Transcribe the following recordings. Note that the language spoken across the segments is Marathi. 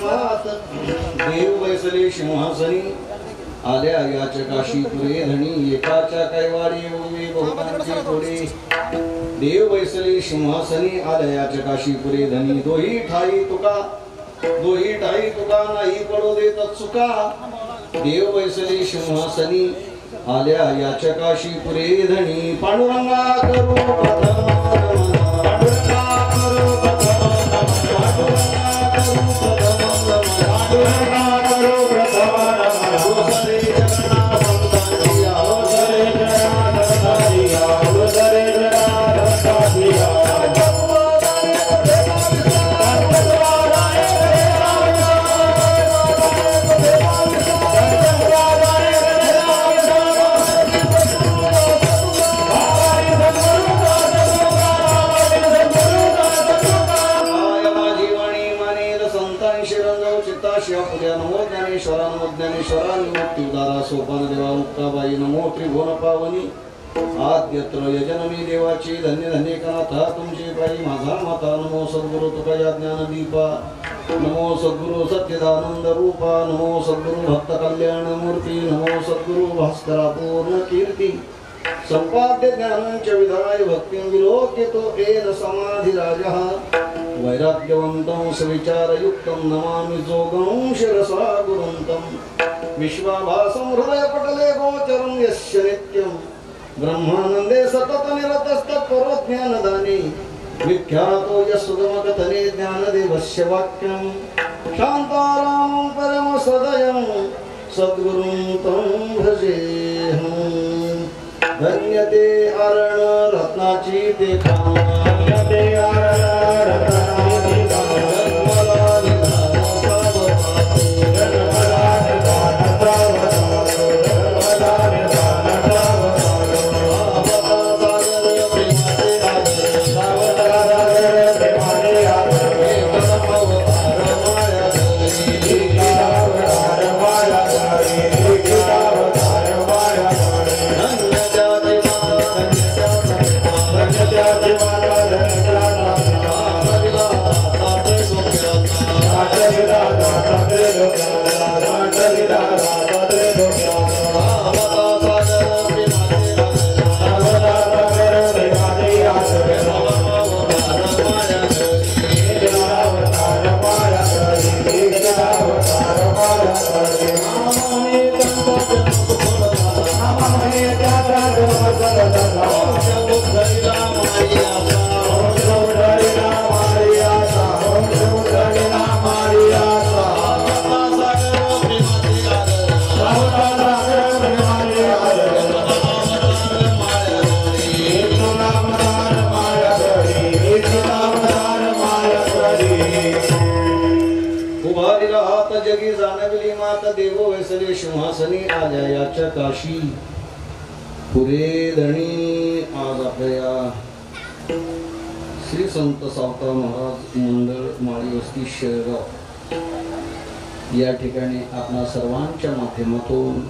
मात देव बैसले सिंहासनी आल्या याचकाशी पुरे धणी एकाच्या कैवारी उमे बहुतांचे थोडे देव बैसले सिंहासनी आल्या याचकाशी पुरे धणी दोही ठाई तुका नाही पडो देत चुका देव बैसले सिंहासनी आल्या याचकाशी पुरे धणी पांडुरंगा करू प्रथम ज्ञानेश्वरा सोपान देवा मुक्ताबाई नमो त्रिभुवन पावनी आद्यत्र यजनमी देवाची धन्य धन्य कनाथा तुमची पायी माझा माता नमो सद्गुरु तुकाया ज्ञान दीपा नमो सद्गुरु सच्चिदानंद रूपा नमो सद्गुरु भक्त कल्याण मूर्ती नमो सद्गुरु भास्करा पूर्ण कीर्ती संपाद्य ज्ञानंच विधाय भक्तिं विलोकितो एन समाधि राजः वैराग्यवन्तं सविचारयुक्तं नमामि जोगं शिरसा गुरुन्तं विश्वाभासं हृदयपटले गोचरं यस्य नित्यं ब्रह्मानन्दे सतत निरतस्तत्परोज्ञानदाने विख्यातो यस्सुगमकथने ज्ञानदेवस्य वाक्यं शान्तारामं परमसदयं सद्गुरुं तं भजेऽहम् धन्यते अरण रत्नाची ते धन्यते अरण रत्नाची सिंहासनी आल्या याच्या काशी पुरे धणी आज आपल्या श्री संत सावता महाराज मंडळ माळी वस्ती शेळगाव या ठिकाणी आपल्या सर्वांच्या माध्यमातून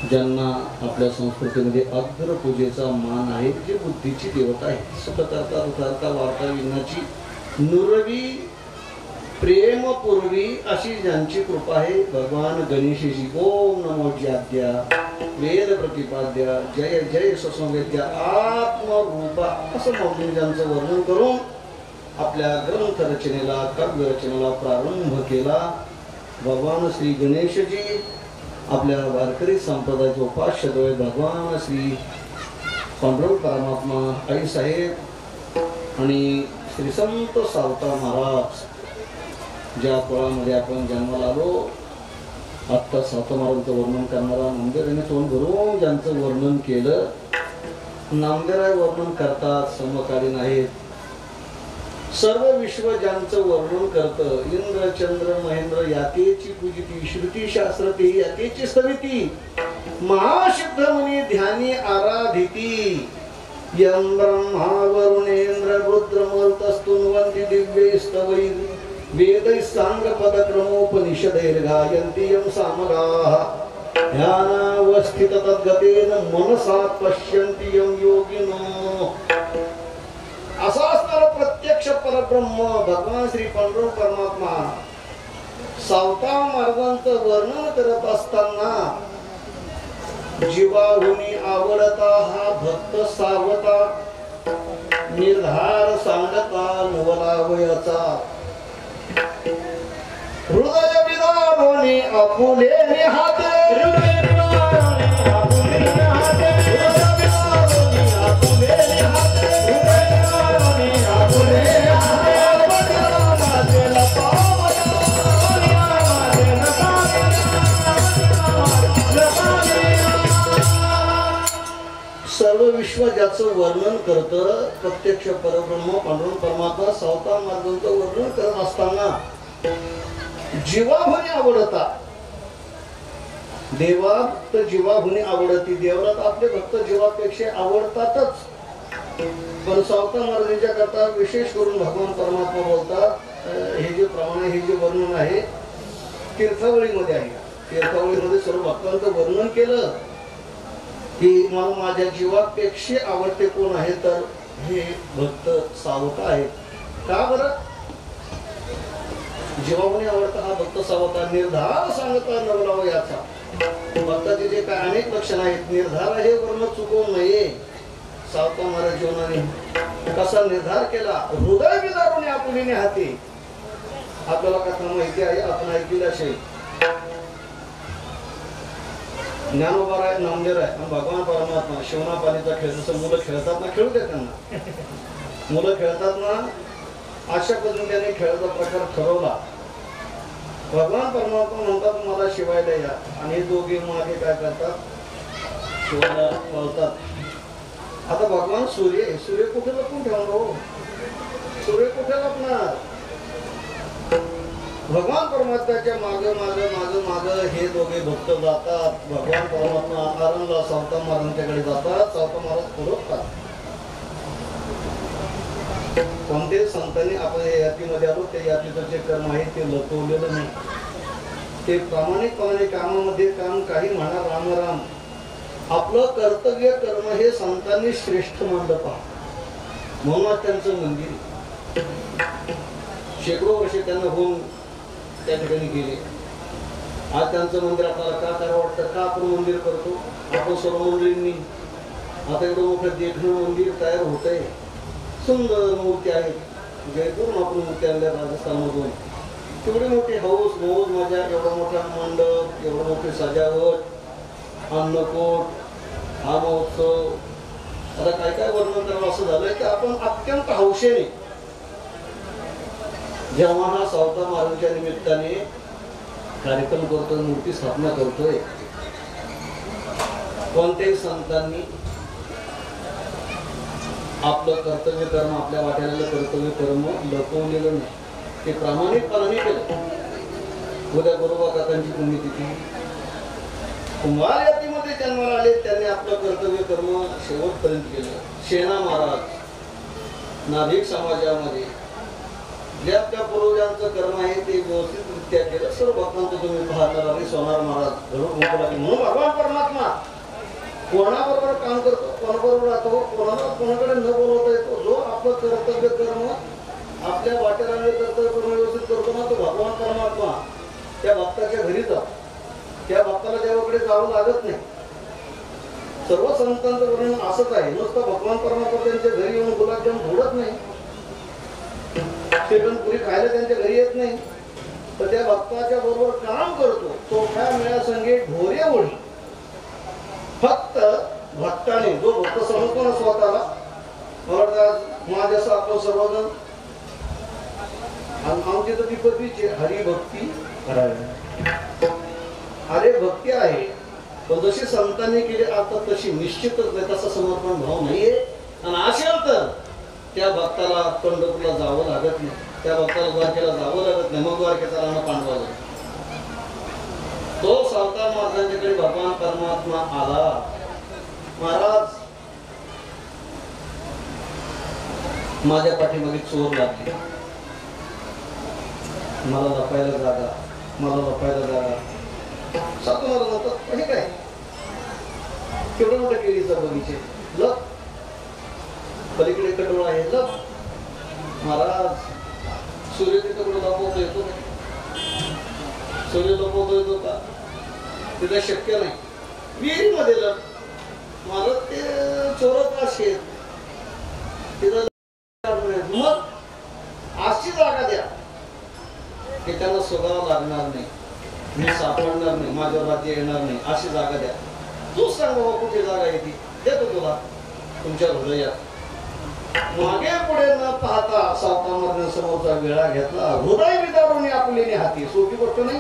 ज्यांना आपल्या संस्कृतीमध्ये अग्र पूजेचा मान आहे जे बुद्धीची देवता आहे सुखकर्ता दुःखहर्ता वार्ता विघ्नाची नुरवी प्रेमपूर्वी अशी ज्यांची कृपा आहे भगवान गणेशजी ओम नमो ज्याद्या वेद प्रतिपाद्या जय जय सस्वेद्या आत्मरूपा असं मौली ज्यांचं वर्णन करून आपल्या ग्रंथ रचनेला काव्य रचनेला प्रारंभ केला। भगवान श्री गणेशजी आपल्या वारकरी संप्रदायाचे उपास्य द्वय भगवान श्री पांडुरंग परमात्मा आई साहेब आणि श्री संत सावता महाराज ज्या कुळामध्ये आपण जन्माला आलो आत्ता सावता महाराजांचं वर्णन करणारा नामदेवाने तोंड भरून ज्यांचं वर्णन केलं नामदेवराय वर्णन करतात समकालीन आहेत सर्व विश्व ज्यांचं वर्णन करतं इंद्र चंद्र महेंद्र यातेची पूजिती श्रुती शास्त्र ते यातेची स्तविती महासिद्ध मुनी ध्यानी आराधिती यं ब्रह्मा वरुणेंद्र रुद्रमरुतस्तुन्वन्ति दिव्ये स्तवै वेदै सांगपदक्रमोपनिषदैर्गायन्ति यं सामगाः ध्यानावस्थित तद्गतेन मनसा पश्यन्ति यं योगिनो असा असणारा प्रत्यक्ष प्रत्यक्ष परब्रह्म भगवान श्री पांडुरंग परमात्मा सावता मार्गांचं वर्णन करत असताना जीवाहुनी आवडता हा भक्त सावता निर्धार सांगता नवलावयाचा हृदय विदारोनी आपुले हाते हृदय विदारोनी आपुले हाते हृदय विदारोनी आपुले हाते हृदय विदारोनी आपुले हाते सर्व विश्व ज्याचं वर्णन करतं प्रत्यक्ष परब्रह्म पांडुरंग परमात्मा सावता मार्गांचं वर्णन करत असताना जीवाहुनी आवडता देवात जीवाहुनी आवडती देवरात आपले भक्त जीवापेक्षा आवडतातच पण सावता मार्गांच्या करता विशेष करून भगवान परमात्मा बोलतात हे जे प्रमाण हे जे वर्णन आहे तीर्थावळीमध्ये आहे तीर्थावळीमध्ये सर्व भक्तांचं वर्णन केलं की मला माझ्या जीवापेक्षा आवडते कोण आहे तर हे भक्त सावता आहे का बरं जीवामुळे आवडता हा भक्त सावता निर्धार सांगता नवलावयाचा भक्ताचे जे काय अनेक लक्षण आहेत निर्धार हे वर्ण चुकवू नये सावता महाराज जीवनाने कसा निर्धार केला हृदय विदारुणे आपुलीने हाती आपल्याला कथा माहिती आहे आपण ऐकली असेल ज्ञानोबा आहे नामदेव आहे आणि भगवान परमात्मा शिवना पाणीचा खेळ जसं मुलं खेळतात ना खेळू देत त्यांना मुलं खेळतात ना अशा पद्धतीने त्यांनी खेळाचा प्रकार ठरवला भगवान परमात्मा म्हणतात मला शिवायला या आणि दोघे मागे काय करतात शिवायला पळतात आता भगवान सूर्य कुठे लपून ठेवणार हो सूर्य कुठे लपणार भगवान परमात्म्याच्या माग हे दोघे भक्त जातात भगवान परमात्मा आरणला सावता महाराजांच्याकडे जातात सावता महाराज पुरवतात कोणत्याही संतांनी आपण यातीमध्ये आलो त्या यातीचं जे कर्म आहे ते लपवलेलं नाही ते प्रामाणिकपणाने कामामध्ये काम काही म्हणा राम राम आपलं कर्तव्य कर्म हे संतांनी श्रेष्ठ मानलं पहा म्हणूनच त्यांचं मंदिर शेकडो वर्षे त्यांना होऊन त्या ठिकाणी गेले आज त्यांचं मंदिर आपल्याला का करावं वाटतं का आपण मंदिर करतो आपण सर्व मंदिरांनी आता एवढं मोठं देखणं मंदिर तयार होतंय सुंदर मूर्ती आहेत जयपूर आपण मूर्ती आणल्या राजस्थानमधून तेवढी मोठी हौस मौज मजा एवढा मोठा मंडप एवढं मोठी सजावट अन्नकोट हा महोत्सव आता काय काय वर्णन करावं असं झालंय की आपण अत्यंत हौशेने जेव्हा हा सावता महाराजांच्या निमित्ताने कार्यक्रम करतोय मूर्ती स्थापना करतोय कोणत्याही संतांनी आपलं कर्तव्य कर्म आपल्या वाट्याला कर्तव्य कर्म लपवलेलं नाही ते प्रामाणिकपणाने केलं उद्या गोरोबा काकांची पुण्यतिथी कुंभार यातीमध्ये जन्माला आले त्यांनी आपलं कर्तव्य कर्म शेवटपर्यंत केलं शेणा महाराज नाभिक समाजामध्ये ज्या त्या पूर्वजांचं कर्म आहे ते व्यवस्थितरित्या केलं सर्व भक्तांचं तुम्ही पाहणार आणि सोनार महाराज घडून म्हणून भगवान परमात्मा कोणाबरोबर काम करतो कोणाबरोबर राहतो कोणाकडे न बोलवता येतो जो आपलं कर्तव्य कर्म आपल्या वाटेला कर्तव्य कर्म व्यवस्थित करतो ना तो भगवान परमात्मा त्या भक्ताच्या घरी जातो त्या भक्ताला देवाकडे जावं लागत नाही सर्व संतांचं वर्णन असंच आहे नुसतं भगवान परमात्मा त्यांच्या घरी येऊन गुलाबजाम फोडत नाही पुरी खायला त्यांच्या घरी येत नाही तर त्या भक्ताच्या बरोबर काम करतो तो त्या मेळासंगे ढोरे ओढी फक्त भक्ताने जो भक्त समजतो ना स्वतःला माझ्यासं आपण सर्वजण आमची तर ती पदवीची हरिभक्ती अरे भक्ती आहे पण जशी संतांनी केली आता तशी निश्चितच नाही तसा समर्पण भाव नाहीये आणि असेल तर त्या भक्ताला पंढरपूरला जावं लागत नाही त्या भक्ताला द्वारकेला जावं लागत नाही मग द्वारकेचा राणा पांडवा तो सावता महाराजांच्याकडे भगवान परमात्मा आला महाराज माझ्या पाठीमागे चोर लागले मला लपायला जागा सावता महाराज म्हणतात हे काय केवढं मोठं केळीचा बगीचे लप पलीकडे कडोळा आहे लप महाराज सूर्य तिथं कुठं लपवता येतो का? सूर्य लपवता येतो का? तिथं शक्य नाही. विहिरीमध्ये महाराज ते चोरत असेल तिथं मग अशी जागा द्या की त्यांना शोधावं लागणार नाही, मी सापडणार नाही, माझ्यावर राज्य येणार नाही, अशी जागा द्या. तू सांग बाबा कुठे जागा येते, देतो तुला तुमच्या हृदयात. मागे पुढे न पाहता सावकाराने समोरचा वेळा घेतला, हृदय विदारून आपुलेने हाती. सोपी गोष्ट नाही.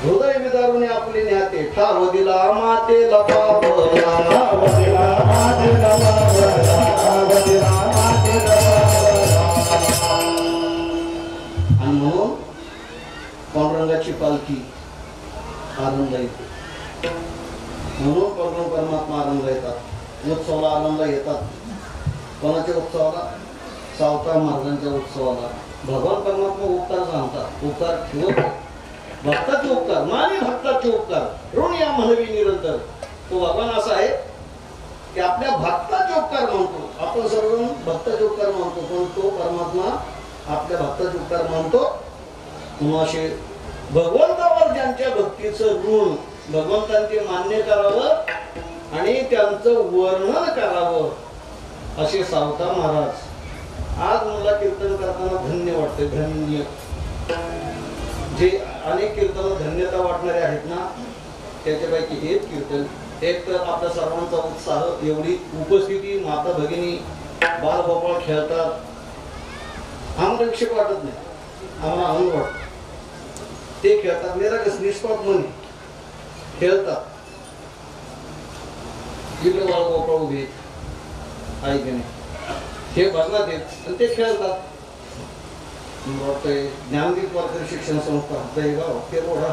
हृदय विदारून आपुलेने हाती. ठाव दिला माते लपावला, ठाव दिला माते लपावला, ठाव दिला माते लपावला. आणि म्हणून पांडुरंगाची पालखी आनंद येते. म्हणून पांडुरंग परमात्मा आनंद येतात. उत्सवाला आनंद येतात. कोणाच्या उत्सवाला? सावकार महाराजांच्या उत्सवाला. भगवान परमात्मा उपकार सांगतात, उपकार ठेवत भक्ताचे उपकार, माने भक्ताचे उपकार ऋण या म्हणवी निरंतर. तो भगवान असा आहे की आपल्या भक्ताचे उपकार मानतो. आपण सर्वजण भक्ताचे उपकार मानतो, पण तो परमात्मा आपल्या भक्ताचे उपकार मानतो. कुणाशी? भगवंतावर ज्यांच्या भक्तीचं ऋण भगवंतांचे मान्य करावं आणि त्यांचं वर्णन करावं असे सावकार महाराज. आज मला कीर्तन करताना धन्य वाटते. धन्य जे अनेक कीर्तन धन्यता वाटणारे आहेत ना, त्याच्यापैकी एक कीर्तन. एक तर आपल्या सर्वांचा उत्साह, एवढी उपस्थिती, माता भगिनी बालगोपाळ खेळतात. आम्हाला विक्षेप वाटत नाही, आम्हाला आनंद वाटतो. ते खेळतात निरागस निष्पाप म्हणे खेळतात. इकडे बालगोपाळ उभे आहे की नाही, हे बघणार आणि ते खेळतात. वाटतंय ज्ञानदीप वारकरी शिक्षण संस्था दहीगाव ते रोडा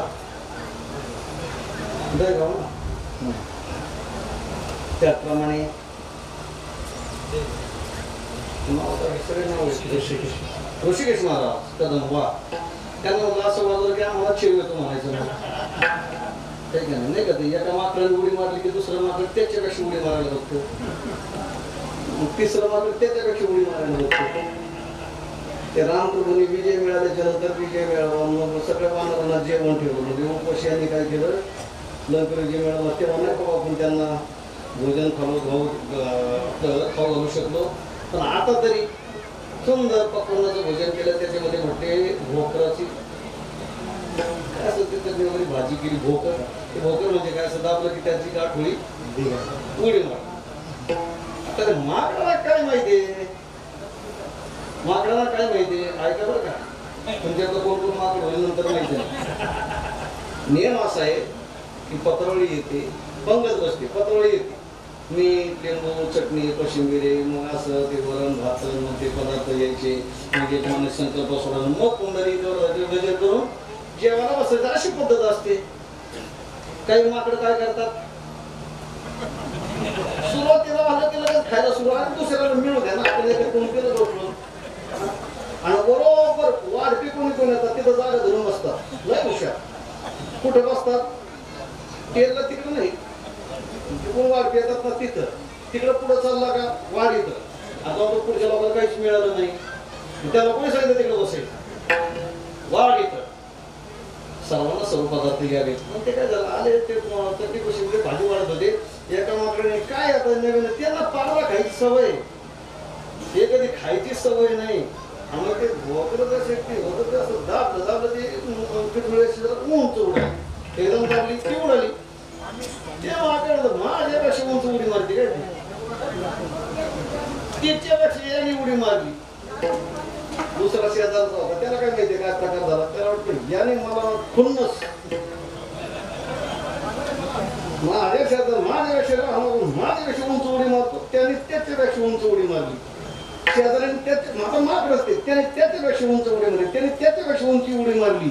दहीगाव ना. त्याचप्रमाणे ऋषिकेश महाराज कदम वा, त्यांना मला असं वाटलं की आम्हाला शेव येतो म्हणायचं नाही का. ते एका माकडाने उडी मारली की दुसरं माकड त्याच्यापेक्षा उडी मारायला बघतो, तिसरं माकड त्याच्यापेक्षा उडी मारायला बघतो. ते रामप्रभूंनी विजय मिळाल्याच्या नंतर विजय मिळावा मग सगळ्या वानरांना जेवण ठेवलं. म्हणजे उपाशी यांनी काय केलं, लंकर विजय मिळाला तेव्हा नाही का आपण त्यांना भोजन खाऊ घालू शकलो. पण आता तरी सुंदर पकवानाचं भोजन केलं. त्याच्यामध्ये म्हटले भोकराची काय असं त्याच्यामध्ये भाजी केली. भोकर, ते भोकर म्हणजे काय असं दाबलं की त्याची गाठ होईल उडी मार. आता माकडाला काय माहितीये, माकडाला काय माहितीये ऐका बरं का. म्हणजे आता कोण कोण माकड होईल नंतर माहिती नाही. नियम असा आहे की पत्रवळी येते, पंगत बसते, पत्रवळी येते, मीठ लिंबू चटणी कोशिंबीर मग असं ते वरण भात मग ते पदार्थ यायचे. मग एक माणूस संकल्प सोडा मग कुंडली गजर करून जेवायला बसायचं. अशी पद्धत असते. काही माकड काय करतात, सुरुवातीला आलं की लगेच खायला सुरू आणि दुसऱ्याला मिळू द्या ना. आपल्याला कोण केलं जोडलं आणि बरोबर वाढपी कोणी कोण येतात तिथं जागा धरून बसतात. लय हुशार. कुठे बसतात? तेलला तिकडं नाही, कोण वाढपी येतात ना तिथं. तिकडं पुढं चालला का वाढ येतं. आता तो पुढच्या लोकांना काहीच मिळालं नाही, त्याला कोणी सांगितलं तिकडे बसायचं. वाढ येतं. सर्वांना सर्व पदार्थ घ्यावे. मग ते काय झालं, आले ते चटणी कोशिंबीर भाजी वाढत होते. एका माकडे काय आता नवीन त्यांना पारला खायची सवय, हे कधी खायची सवय नाही. आणि ते भोकरं शेती होतं ते असं दाबलं दाबलं ते उंच उडाली, एकदम दाबली ती उडाली. ते माकड माझ्यापेक्षा उंच उडी मारते काय, त्याच्यापेक्षा याने उडी मारली. दुसरा शेजारचा होता, त्याला काय माहिती काय प्रकार झाला. त्याला वाटतं याने मला खुन्नस माझ्या शेजार माझ्यापेक्षा उंच उडी मारतो, त्याने त्याच्यापेक्षा उंच उडी मारली. शेजाऱ्याने माझा माकड असते, त्याने त्याच्यापेक्षा उंच उडी मारली, त्याने त्याच्यापेक्षा उंची उडी मारली.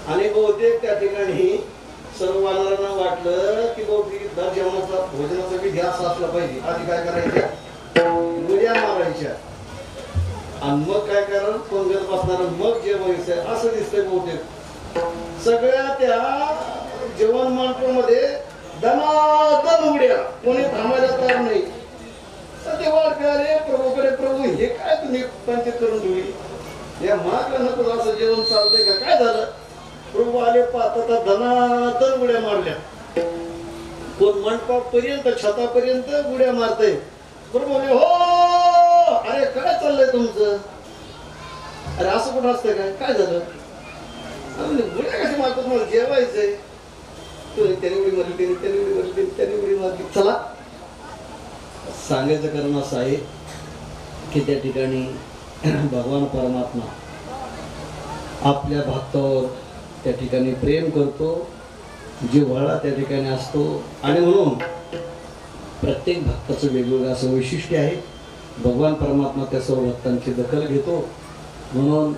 आणि बहुतेक त्या ठिकाणी सर्व वानरांना वाटलं की बहुतेक जेवणाचा भोजनाचा विधी असा असला पाहिजे. आधी काय करायचं, उड्या मारायच्या आणि मग काय करा पंगत बसणार, मग जेवायचं. असं दिसतंय बहुतेक सगळ्या त्या जेवण मांडण्यामध्ये दनादन उड्या, कोणी थांबायला तयार नाही. ते वाढ अरे प्रभूकडे प्रभू हे काय तुम्ही पंचायत करून ठेवली या मागला नको असं जेवण चालतंय का काय झालं प्रभू आले पाहता धनाधन उड्या मारल्या कोण मंडपापर्यंत छतापर्यंत उड्या मारतय प्रभू हो अरे काय चाललंय तुमचं अरे असं कुठं असतं काय काय झालं उड्या कशी मारतात मला जेवायचंय त्याने उडी मारली त्याने उडी मारली त्याने उडी मारली चला सांगायचं कारण असं आहे की त्या ठिकाणी भगवान परमात्मा आपल्या भक्तावर त्या ठिकाणी प्रेम करतो जिव्हाळा त्या ठिकाणी असतो आणि म्हणून प्रत्येक भक्ताचं वेगवेगळं असं वैशिष्ट्य आहे भगवान परमात्मा त्या सर्व भक्तांची दखल घेतो म्हणून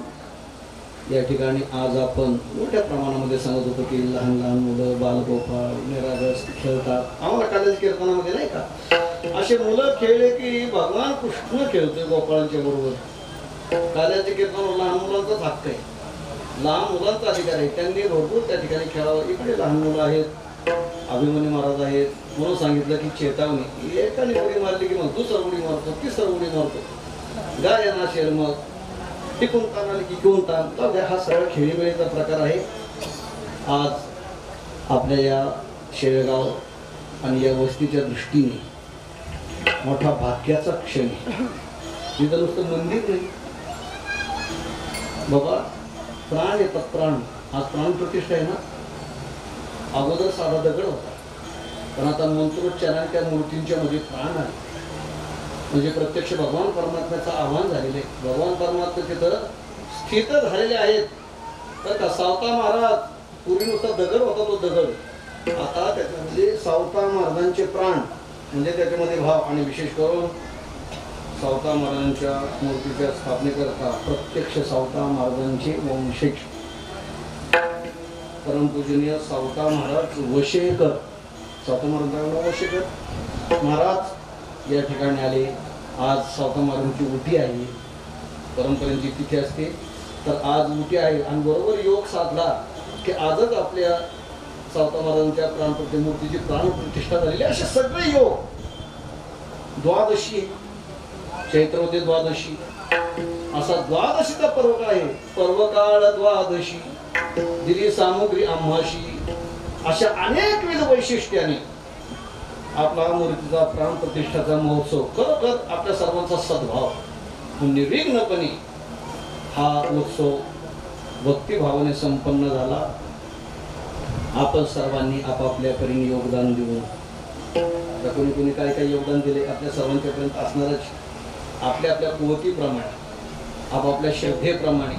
या ठिकाणी आज आपण मोठ्या प्रमाणामध्ये सांगत होतो की लहान लहान मुलं बालगोपाळ निरागस खेळतात आम्हाला कॉलेज कीर्तनामध्ये नाही का असे मुलं खेळले की भगवान कृष्ण खेळतोय गोपाळांच्या बरोबर काल्याचे कीर्तन लहान मुलांचाच हक्क आहे लहान मुलांचा अधिकार आहे त्यांनी भरपूर त्या ठिकाणी खेळावं इकडे लहान मुलं आहेत अभिमन्यू महाराज आहेत म्हणून सांगितलं की चेतावणी एकाने उडी मारली की मग दुसरा उडी मारतो तिसरा उडी मारतो गाय नाशेल मग टिकून ताण आली की घेऊन ताण हा सगळा खेळीमेळीचा प्रकार आहे आज आपल्या या शेळगाव आणि या वस्तीच्या दृष्टीने मोठा भाग्याचा क्षण आहे तिथं नुसतं मंदिर नाही बाबा प्राण येतात प्राण आज प्राण प्रतिष्ठा आहे ना अगोदर साधा दगड होता पण आता मंत्रोच्चाराने त्या मूर्तींच्या मध्ये प्राण आहे म्हणजे प्रत्यक्ष भगवान परमात्म्याचं आव्हान झालेलं आहे भगवान परमात्मा तिथं स्थित झालेले आहेत तर का सावता महाराज पूर्वी नुसता दगड होता तो दगड आता त्याच्यामध्ये सावता महाराजांचे प्राण म्हणजे त्याच्यामध्ये भाव आणि विशेष करून सावता महाराजांच्या मूर्तीच्या स्थापनेकरता प्रत्यक्ष सावता महाराजांचे वंशज परमपूजनीय सावता महाराज वशेकर सावता महाराजांना वशेकर महाराज या ठिकाणी आले आज सावता महाराजांची उटी आहे परंपरेची तिथी असते तर आज उटी आहे आणि बरोबर योग साधला की आजच आपल्या सावता महाराजांच्या प्राणप्रतिमूर्तीची प्राणप्रतिष्ठा झालेली असे सगळे योग द्वादशी चैत्रमध्ये द्वादशी असा द्वादशीचा पर्वकाळ आहे पर्वकाळ द्वादशी दिली सामुग्री आम्हाशी अशा अनेकविध वैशिष्ट्याने आपला मूर्तीचा प्राण प्रतिष्ठाचा महोत्सव खरोखर आपल्या सर्वांचा सद्भाव निर्विघ्नपणे हा उत्सव भक्तिभावाने संपन्न झाला आपण सर्वांनी आपापल्या परीने योगदान देऊन कोणी कोणी काय काय योगदान दिले आपल्या सर्वांच्यापर्यंत असणारच आपल्या आपल्या कुवतीप्रमाणे आपापल्या श्रद्धेप्रमाणे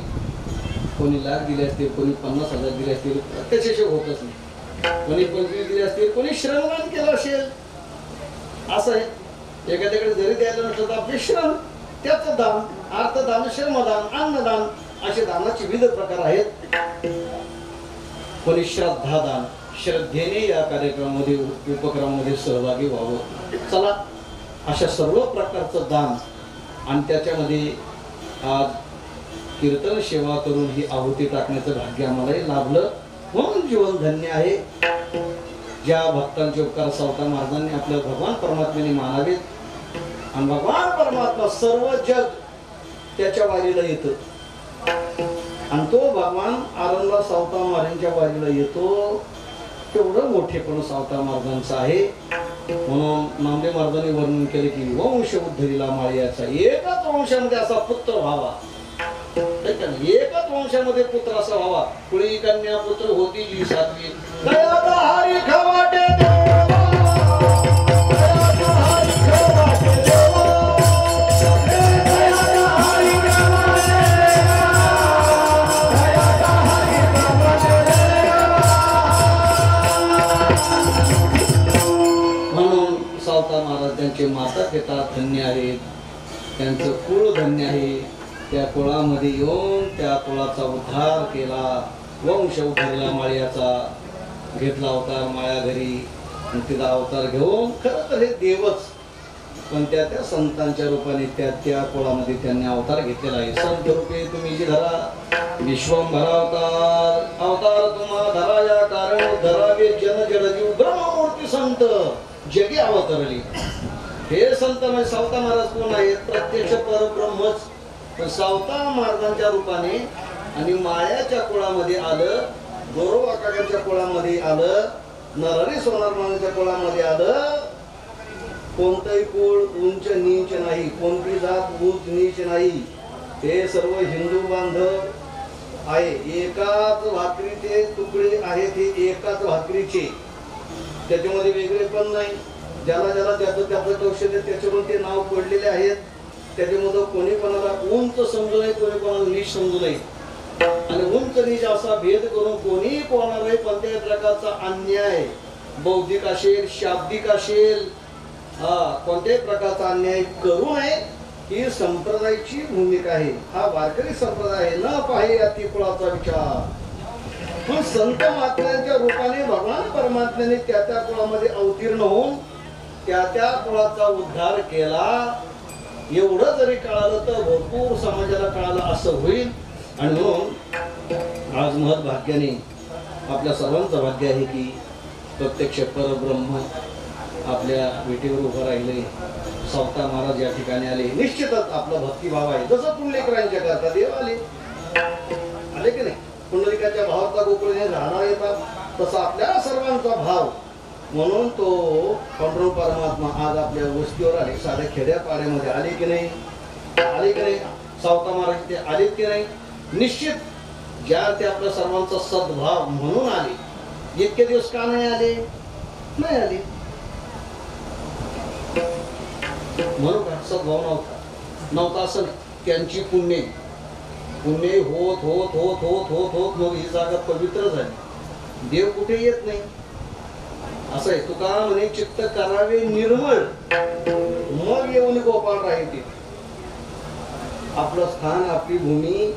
कोणी लाख दिले असतील कोणी 50,000 दिले असतील प्रत्यक्ष होतच नाही कोणी 25 दिले असतील कोणी श्रमदान केलं असेल असं आहे एखाद्याकडे जरी द्यायला नसलं तर आपले श्रम त्याचं दान अर्थदान श्रमदान अन्नदान असे दानाचे विविध प्रकार आहेत कोणी श्रद्धादान श्रद्धेने या कार्यक्रमामध्ये उपक्रमामध्ये सहभागी व्हावं चला अशा सर्व प्रकारचं दान आणि त्याच्यामध्ये आज कीर्तन सेवा करून ही आहुती टाकण्याचं भाग्य आम्हालाही लाभलं म्हणून जीवन धन्य आहे ज्या भक्तांचे उपकार सावता महाराजांनी आपल्या भगवान परमात्म्याने मानावेत आणि भगवान परमात्मा सर्व जग त्याच्या वारीला येतं आणि तो भगवान आरंगला सावता महाराजांच्या वारीला येतो तेवढं मोठेपण सावता महाराजांचं आहे म्हणून नामदेव महाराजांनी वर्णन केले की वंश उद्धरीला माळ्याचा एकाच वंशामध्ये असा पुत्र व्हावा एकच वंशामध्ये पुत्र असा व्हावा कुळी कन्या पुत्र होती जी सातवी म्हणून सावता महाराज त्यांचे माता पिता धन्य आहेत त्यांचं कुळ धन्य आहे त्या कुळामध्ये येऊन त्या कुळाचा उद्धार केला वंश उद्धारला माळ्याचा घेतला अवतार माळ्या घरी आणि तिचा अवतार घेऊन खरं तर हे देवच पण त्या त्या संतांच्या रूपाने त्या त्या कुळामध्ये त्यांनी अवतार घेतलेला आहे संत रूपे तुम्ही जी धरा विश्वंभरा अवतार अवतार तुम्हा धरा या कारण धरावे जन जड जीव ब्रह्ममूर्ती संत जगी अवतरली हे संत म्हणजे सावता महाराज कोण आहेत? प्रत्यक्ष परब्रह्मच. पण सावता महाराजांच्या रूपाने आणि माळ्याच्या कुळामध्ये आलं, गोरोबा काकांच्या कुळामध्ये आलं, नरहरी सोनार महाराजांच्या कुळामध्ये आलं. कोणतंही कुळ उंच नीच नाही, कोणती जात उंच नीच नाही. ते सर्व हिंदू बांधव आहे. एकाच भाकरीचे तुकडे आहेत, हे एकाच भाकरीचे. त्याच्यामध्ये वेगळे पण नाही. ज्याला ज्याला त्याचं कौशल्य त्याच्यावरून ते नाव पडलेले आहेत. त्याच्यामध्ये कोणी कोणाला उंच समजू नये, कोणी कोणाला नीच समजू नये. आणि उंच नीच असा भेद करून कोणी कोणालाही कोणत्याही प्रकारचा अन्याय, बौद्धिक असेल, शाब्दिक असेल, कोणत्याही प्रकारचा अन्याय करू नये, ही संप्रदायाची भूमिका आहे. हा वारकरी संप्रदाय आहे. न पाहे अति कुळाचा विचार. पण संत महात्म्यांच्या रूपाने भगवान परमात्म्याने त्या त्या कुळामध्ये अवतीर्ण होऊन त्या त्या कुळाचा उद्धार केला. एवढं जरी कळालं तर भरपूर समाजाला कळालं असं होईल. आणि म्हणून आज महत् भाग्याने आपल्या सर्वांचं भाग्य आहे की प्रत्यक्ष परब्रह्म आपल्या भेटीवर उभं राहिले. सावता महाराज या ठिकाणी आले. निश्चितच आपला भक्तिभाव आहे. जसं पुंडलिकांच्या करता देव आले की नाही? पुंडलिकाच्या भावाचा गोकुळने राहणार येतात, तसा आपल्या सर्वांचा भाव. म्हणून तो पांडुरंग परमात्मा आज आपल्या वस्तीवर आले. साध्या खेड्या पाड्यामध्ये आले की नाही? आले की नाही? सावता महाराज ते आले की नाही? निश्चित ज्या ते आपल्या सर्वांचा सद्भाव म्हणून आले. इतके दिवस का नाही आले? नाही आले म्हणून का? सद्भाव नव्हता असं नाही. त्यांची पुण्य होत होत होत होत होत होत मग ही जागा पवित्र झाली. देव कुठे येत नाही असं आहे. तुका म्हणे चित्त करावे निर्मळ, मग येऊन गोपाळ राहते. आपलं स्थान, आपली भूमी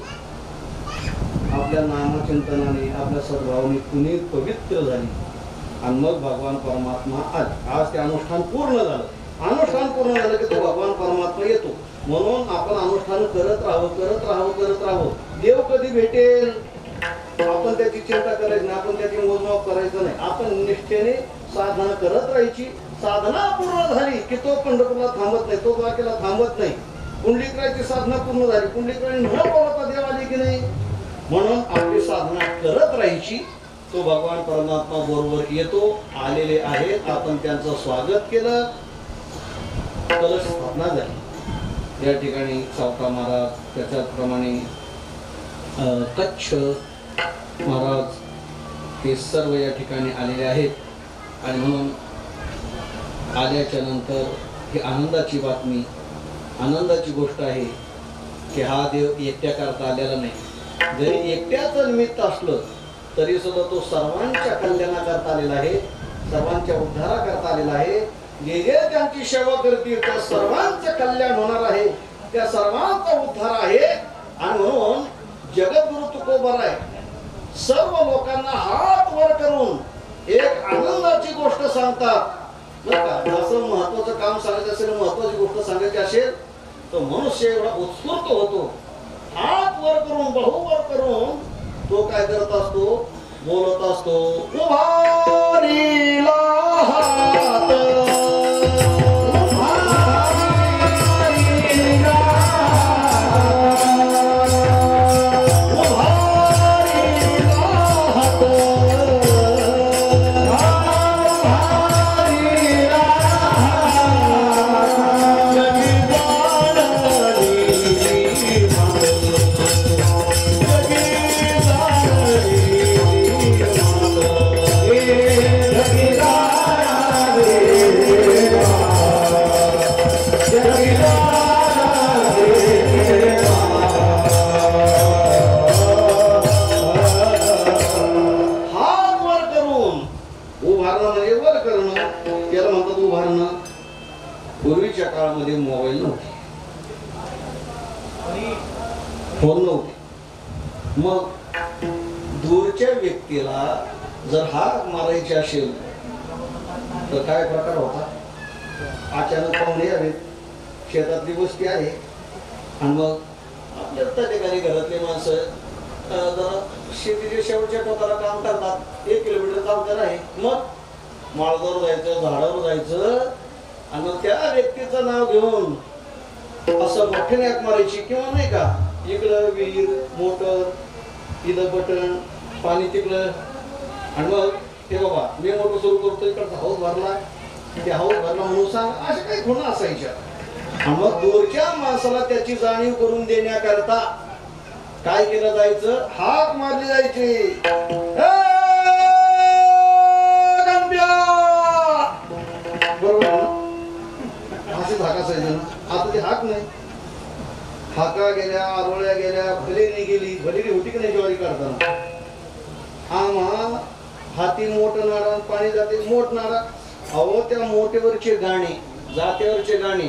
आपल्या नामचिंतनाने, आपल्या सद्भावाने पुनीत पवित्र झाली. आणि मग भगवान परमात्मा आले. आज ते अनुष्ठान पूर्ण झालं. अनुष्ठान पूर्ण झालं की तो भगवान परमात्मा येतो. म्हणून आपण अनुष्ठान करत राहावं. देव कधी भेटेल आपण त्याची चिंता करायची नाही, आपण त्याची मोजमाप करायचं नाही. आपण निष्ठेने साधना करत राहायची. साधना पूर्ण झाली की तो पंढरपूरला थांबत नाही, तो द्वारकेला थांबत नाही. पुंडलिकाची साधना पूर्ण झाली, पुंडलिकाने न बोलता देव आले की नाही. म्हणून आपली साधना करत राहायची. तो भगवान परमात्मा बरोबर येतो. आलेले आहेत, आपण त्यांचं स्वागत केलं. कलश स्थापना झाली या ठिकाणी. सावता महाराज, त्याच्याप्रमाणे कच्छ महाराज, हे सर्व या ठिकाणी आलेले आहेत. आणि म्हणून आल्याच्या नंतर ही आनंदाची बातमी, आनंदाची गोष्ट आहे की हा देव एकट्या करता आलेला नाही. जरी एकट्याचं निमित्त असलं तरी सुद्धा तो सर्वांच्या कल्याणाकरता आलेला आहे, सर्वांच्या उद्धाराकरता आलेला आहे. जे जे त्यांची सेवा करतील त्या सर्वांचे कल्याण होणार आहे, त्या सर्वांचा उद्धार आहे. आणि म्हणून जगद्गुरु तुकोबाराय सर्व लोकांना हात वर करून एक आनंदाची गोष्ट सांगतात. जसं महत्वाचं काम सांगायचं असेल, महत्वाची गोष्ट सांगायची असेल तर मनुष्य एवढा उत्स्फूर्त होतो. हात वर करून, बाहू वर करून तो काय करत असतो? बोलत असतो, उभारीला हात, काळामध्ये मोबाईल नव्हते, फोन नव्हते. मग दूरच्या व्यक्तीला जर हाक मारायची असेल तर काय प्रकार होता? अचानक पाहुणे आले, शेतातली वस्ती आहे आणि मग आपल्या त्या ठिकाणी घरातले माणसं जरा शेतीच्या शेवटच्या टोकाला काम करतात, 1 किलोमीटर अंतर आहे. मग माळावर जायचं, झाडावर जायचं आणि मग त्या व्यक्तीचं नाव घेऊन असं मोठ्याने हाक मारायची किंवा नाही का, इकडं विहीर मोटर, इथं बटन, पाणी तिकडं, आणि मग ते बाबा मी मोटर सुरू करतो, इकडचा हाऊस भरला, ते हाऊस भरला म्हणून सांग, अशा काही खुणा असायच्या. आणि मग दूरच्या माणसाला त्याची जाणीव करून देण्याकरता काय केलं जायचं, हाक मारली जायची, बरोबर असे हाक असायचं. आता ते हाक नाही, हाका गेल्या, आरोळ्या गेल्या, भलेरी गेली, भलेरी होती की नाही ज्वारी काढताना, आम्हा हाती मोठ नारा, पाणी जाते मोठ नारा. अहो त्या मोठेवरचे गाणे, जात्यावरचे गाणे,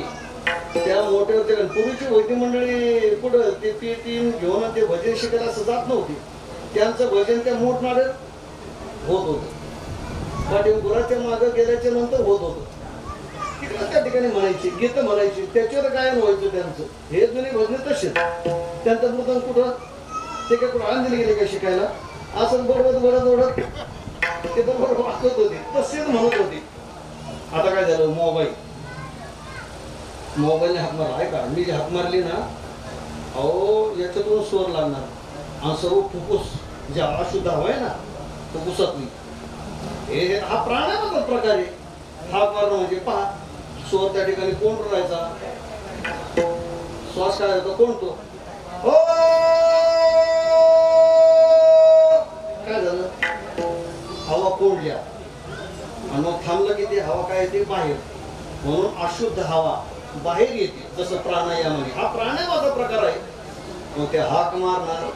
त्या मोठेवरचे गाणे, पूर्वीची होती मंडळी कुठं ते तीन घेऊन ते भजन शिकायला असं जात नव्हते. त्यांचं भजन त्या मोठ नारळ होत होतं, पाठी गुराच्या मागं गेल्याच्या नंतर होत होतं. तिकडं त्या ठिकाणी म्हणायची, गीत म्हणायची, त्याच्यावर गायन व्हायचं त्यांचं. हे जुने भजने तसेच. त्यांचं मृदंग कुठं, ते काय कुठं आणले गेले का शिकायला, असं बरोबर बरत ओढत ते बरोबर वाचत होते, तसेच म्हणत होते. आता काय झालं, मोबाईलने हाक मारला. ऐका, मी जी हाक मारली ना, अहो याच्यातून स्वर लागणार आणि सर्व फुफ्फुस जे अशुद्ध हवा आहे ना फुफ्फुसातली, हे हा प्राणायामाचा प्रकार आहे. हाक मारणं म्हणजे पहा, स्वर त्या ठिकाणी कोण राहायचा, श्वास काय होता, कोण तो, हो काय झालं, हवा कोंडल्या आणि मग थांबलं की ते हवा काय येते बाहेर, म्हणून अशुद्ध हवा बाहेर येते. जसं प्राणायाम, हा प्राणायामाचा प्रकार आहे. मग ते हाक मारणार,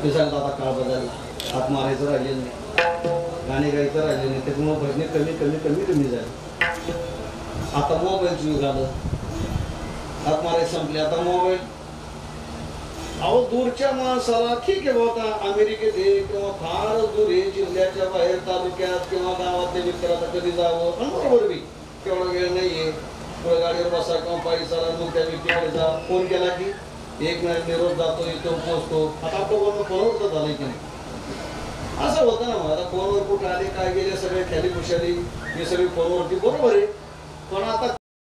ते सांगतात आता काळ बदलला, हाक मारायचं राहिलेलं नाही, गाणे गायचं राहिले नाही, त्याच्यामुळे भजने कमी कमी कमी कमी झाले. आता मोबाईलचं युग आलं, हाक मारायचं संपले, आता मोबाईल. अहो दूरच्या माणसाला ठीक आहे बाबा, अमेरिकेत आहे किंवा फार दूर आहे, जिल्ह्याच्या बाहेर तालुक्यात किंवा गावातल्या मित्राला कधी जावं, आणि बरोबर बी तेवढा वेळ नाहीये, पुढे गाडीवर बसा किंवा पायी चला, मग त्या व्यक्तीकडे जा, फोन केला की एक मिनिट निरोध जातो, इथं पोहोचतो. आता आपलं बोलणं फोनवर तर झालंय की नाही, असं होतं ना. मला फोनवर कुठे आले काय गेले सगळे ख्याली खुशाली, हे सगळे फोनवरती, बरोबर आहे. पण आता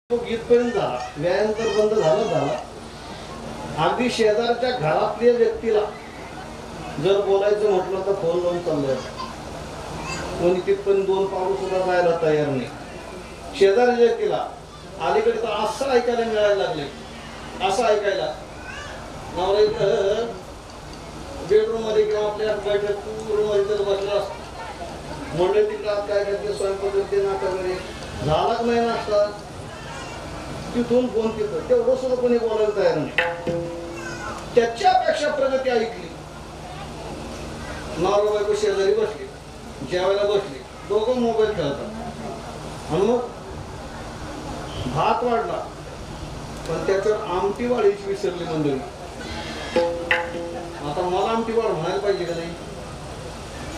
इथपर्यंत झाला, व्यायाम तर बंद झाला. अगदी शेजारच्या घरातल्या व्यक्तीला जर बोलायचं म्हटलं तर फोन लावून चाललंय, कोणी तिथपर्यंत दोन पाऊल सुद्धा जायला तयार नाही. शेजारच्या व्यक्तीला अलीकडे तर असं ऐकायला मिळायला लागले, असं ऐकायला, नवरा बेडरूम मध्ये किंवा आपल्या बैठक रूम मध्ये तर बसला असतो, मंडळी तिकडे काय करते, स्वयंपाक करते, नाटक वगैरे झालाच नाही नाश्ता, तिथून फोन तिथं, तेवढं सुद्धा कोणी बोलायला तयार नाही. त्याच्यापेक्षा प्रगती ऐकली, नवरा बायको शेजारी बसली, जेवायला बसली, दोघं मोबाईल खेळतात, आणि मग भात वाढला पण त्याच्यावर आमटी वाढीची विसरली मंडळी. आता मला आमटी वाढ म्हणायला पाहिजे का नाही,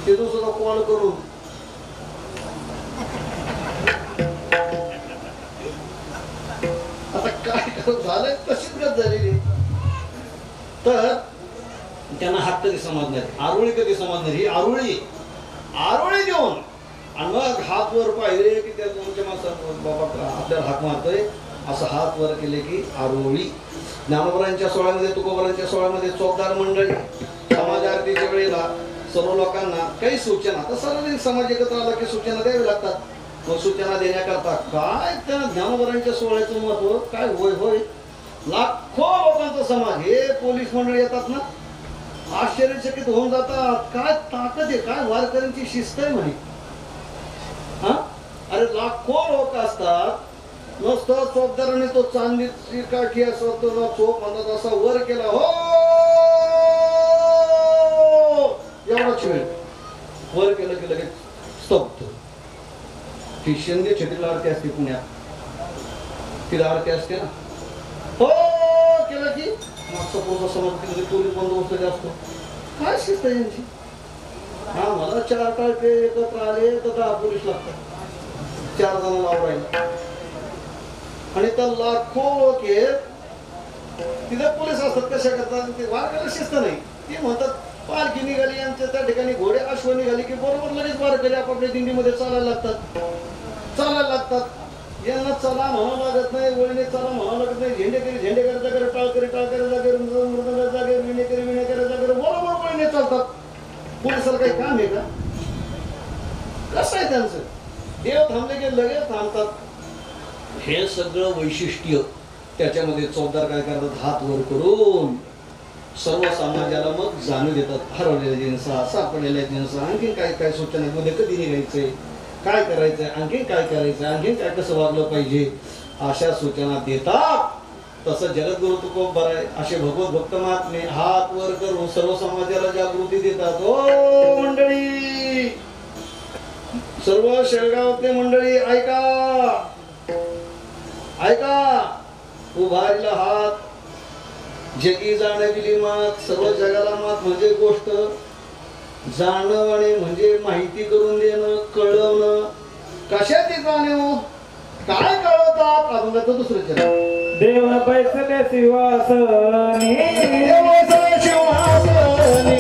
ते सुद्धा कॉल करून आता काय झालंय, तशीच गत झालेली. तर त्यांना हात कधी समजणार, आरोळी कधी समजणार, ही आरोळी देऊन आणि मग हात वर पाहिले की त्या दोनच्या माणसाला बाबा आपल्याला हात मारतोय, असं हात वर केले की आरोळी. ज्ञानोबरांच्या सोहळ्यामध्ये, तुकोबरांच्या सोहळ्यामध्ये चौकदार मंडळी समाज आरतीच्या वेळेला सर्व लोकांना काही सूचना, तर सार्वजनिक समाज एकत्र आला की सूचना द्यावी लागतात. मग सूचना देण्याकरता काय त्या ज्ञानोबरांच्या सोहळ्याचं महत्व काय, होय लाखो लोकांचा समाज, हे पोलीस मंडळी येतात ना, आश्चर्यचकित होऊन जातात, काय ताकद आहे, काय वारकऱ्यांची शिस्त आहे म्हणे. हा, अरे लाखो लोक असतात, नुसतं चोपदाराने तो चांदीची काठी असं तो चोप म्हणतात असा वर केला, हो एवढाच वेळ वर केलं की लगेच स्तब्ध. ती शिंदे छटीला आरती असते पुण्यात, तिला आरती असते ना, हो केलं की मागचा पुढचा समाज पोलीस बंदोबस्त असतो. काय शिस्त आहे यांची. हा, मला 4 टाळके एकत्र आले तर 10 पोलीस लागतात, 4 जणांना आवरायला, आणि त्या लाखो लोक तिथे पोलीस असतात. कशा करतात ते वारकऱ्याला शिस्त नाही, ते म्हणतात पालखी निघाली यांच्या त्या ठिकाणी घोडे अश्व निघाली की बरोबर लगेच वारकरी आपापल्या दिंडीमध्ये चालायला लागतात. यांना चला म्हणावं लागत नाही, वळणे चला म्हणावं लागत नाही. झेंडे करायचा कर, टाळ करायचा कर, मृदंगाचा कर, विणे करायचा कर, बरोबर वळणे चालतात. पोलिसाला काही काम आहे का? कसं आहे त्यांचं? देव थांबले की लगेच थांबतात. हे सगळं वैशिष्ट्य त्याच्यामध्ये चौदार काय करतात, हात वर करून सर्व समाजाला मग जाणू देतात. हरवलेल्या जिन्सा, सापडलेल्या जिन्सा, आणखीन काय काय सूचना, मध्ये कधी निघायचंय, काय करायचंय, आणखीन काय करायचंय, आणखीन काय कसं वागलं पाहिजे, अशा सूचना देतात. तसं जगद्गुरु तुकोबर आहे, असे भगवत भक्त महात्मे हात वर करून सर्व समाजाला जागृती देतात. ओ मंडळी, सर्व शेळगावातले मंडळी ऐका, ऐका. उभारीला हात, जगी जाणविली मात, सर्व जगाला मात म्हणजे गोष्ट जाणवणे म्हणजे माहिती करून देणं, कळवणं. कशाची जाणीव, काय कळवतात? आपण दुसरं चरण. देव बैसले शिवासनी, देव बैसले शिवासनी,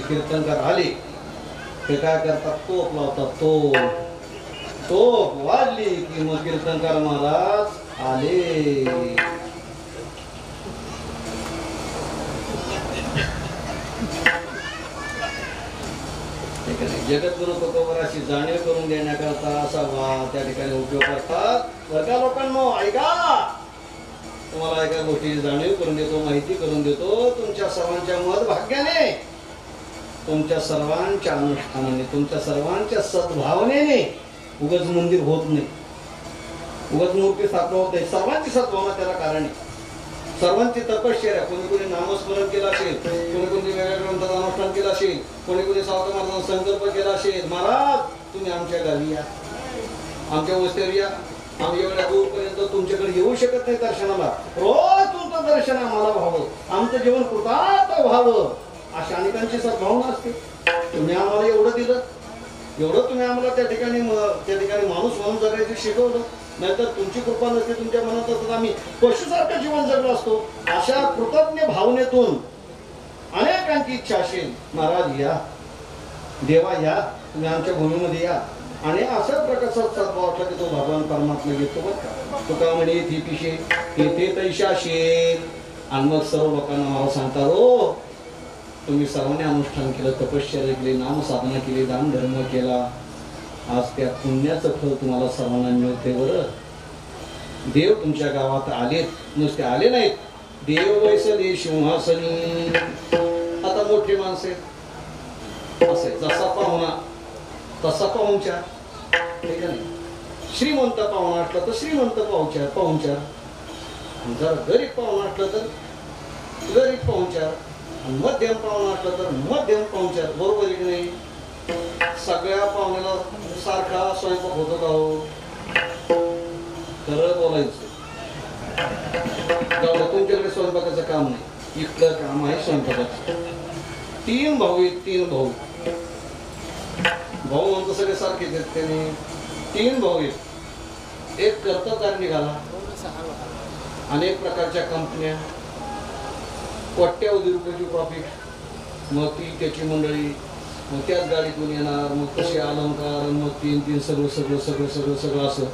कीर्तनकार आले ते काय करतात, तोप लावतात. तोप वाजली की मग कीर्तनकार महाराज आले. जगद्गुरु तुकोबराची जाणीव करून देण्याकरता असा त्या ठिकाणी उपयोग करतात. वर्गा लोकांनो ऐका, तुम्हाला एका गोष्टीची जाणीव करून देतो, माहिती करून देतो. तुमच्या सर्वांच्या मत भाग्याने, तुमच्या सर्वांच्या अनुष्ठानाने, तुमच्या सर्वांच्या सद्भावनेने उगाच मंदिर होत नाही, उगाच मूर्ती स्थापना होत नाही. सर्वांची सद्भावना त्याला कारण आहे. सर्वांची तपश्चर्या, कोणी कोणी नामस्मरण केलं असेल, कोणी कोणी वेगळ्या ग्रंथाचं अनुष्ठान केलं असेल, कोणी कोणी सावता महाराजांचा संकल्प केला असेल. महाराज तुम्ही आमच्या गावी या, आमच्या वस्तीवर या. आम्ही एवढ्या दूरपर्यंत तुमच्याकडे येऊ शकत नाही दर्शनाला. रोज तुमचं दर्शन आम्हाला व्हावं, आमचं जीवन कृतार्थ व्हावं, अशा अनेकांची सद्भावना असते. तुम्ही आम्हाला एवढं दिलं, एवढं तुम्ही आम्हाला त्या ठिकाणी माणूस म्हणून जगायचं शिकवलं. नाहीतर तुमची कृपा नसते, तुमच्या मनात असत आम्ही पशुसारखं जीवन जगलो असतो. अशा कृतज्ञ भावनेतून अनेकांची इच्छा असेल, महाराज या, देवा या, तुम्ही आमच्या भूमीमध्ये या. आणि अशा प्रकारचा सद्भाव वाटला की तो भगवान परमात्मा घेतो. बघ का तुका म्हणे ती पिशे तेथे तैशा शेत. आणि मग सर्व लोकांना मला सांगता, हो तुम्ही सर्वांनी अनुष्ठान केलं, तपश्चर्या केली, नामसाधना केली, दान धर्म केला, आज त्या पुण्याचं फळ तुम्हाला सर्वांना मिळते. बरं देव तुमच्या गावात आलेत, नुसते आले नाहीत, देव वैसले सिंहासनी. आता मोठे माणसे असे, जसा पाहुणा तसा पाहुणचार, ठीक आहे. श्रीमंत पाहुणा असला तर श्रीमंत पाहुणचार, जर गरीब पाहुणा असला तर गरीब पाहुणचार, मध्यम पाहुणा असला तर मध्यम पाहुणचार. बरोबर आहे की नाही? सगळ्या पाहुण्याला सारखा स्वयंपाक होतो का हो? खरं बोलायचं. तुमच्याकडे स्वयंपाकाचं काम नाही, इकडं काम आहे स्वयंपाकाचं. 3 भाऊ आहेत, 3 भाऊ. भाऊ म्हणतो सगळे सारखेच आहेत. त्याने 3 भाऊ आहेत. एक कर्तबगार निघाला, अनेक प्रकारच्या कंपन्या, कोट्यावधी रुपयाची प्रॉफिट, मग ती त्याची मंडळी, मग त्याच गाडीतून येणार, मग कसे अलंकार, मग 3 सगळं सगळं सगळं सगळं सगळं असं.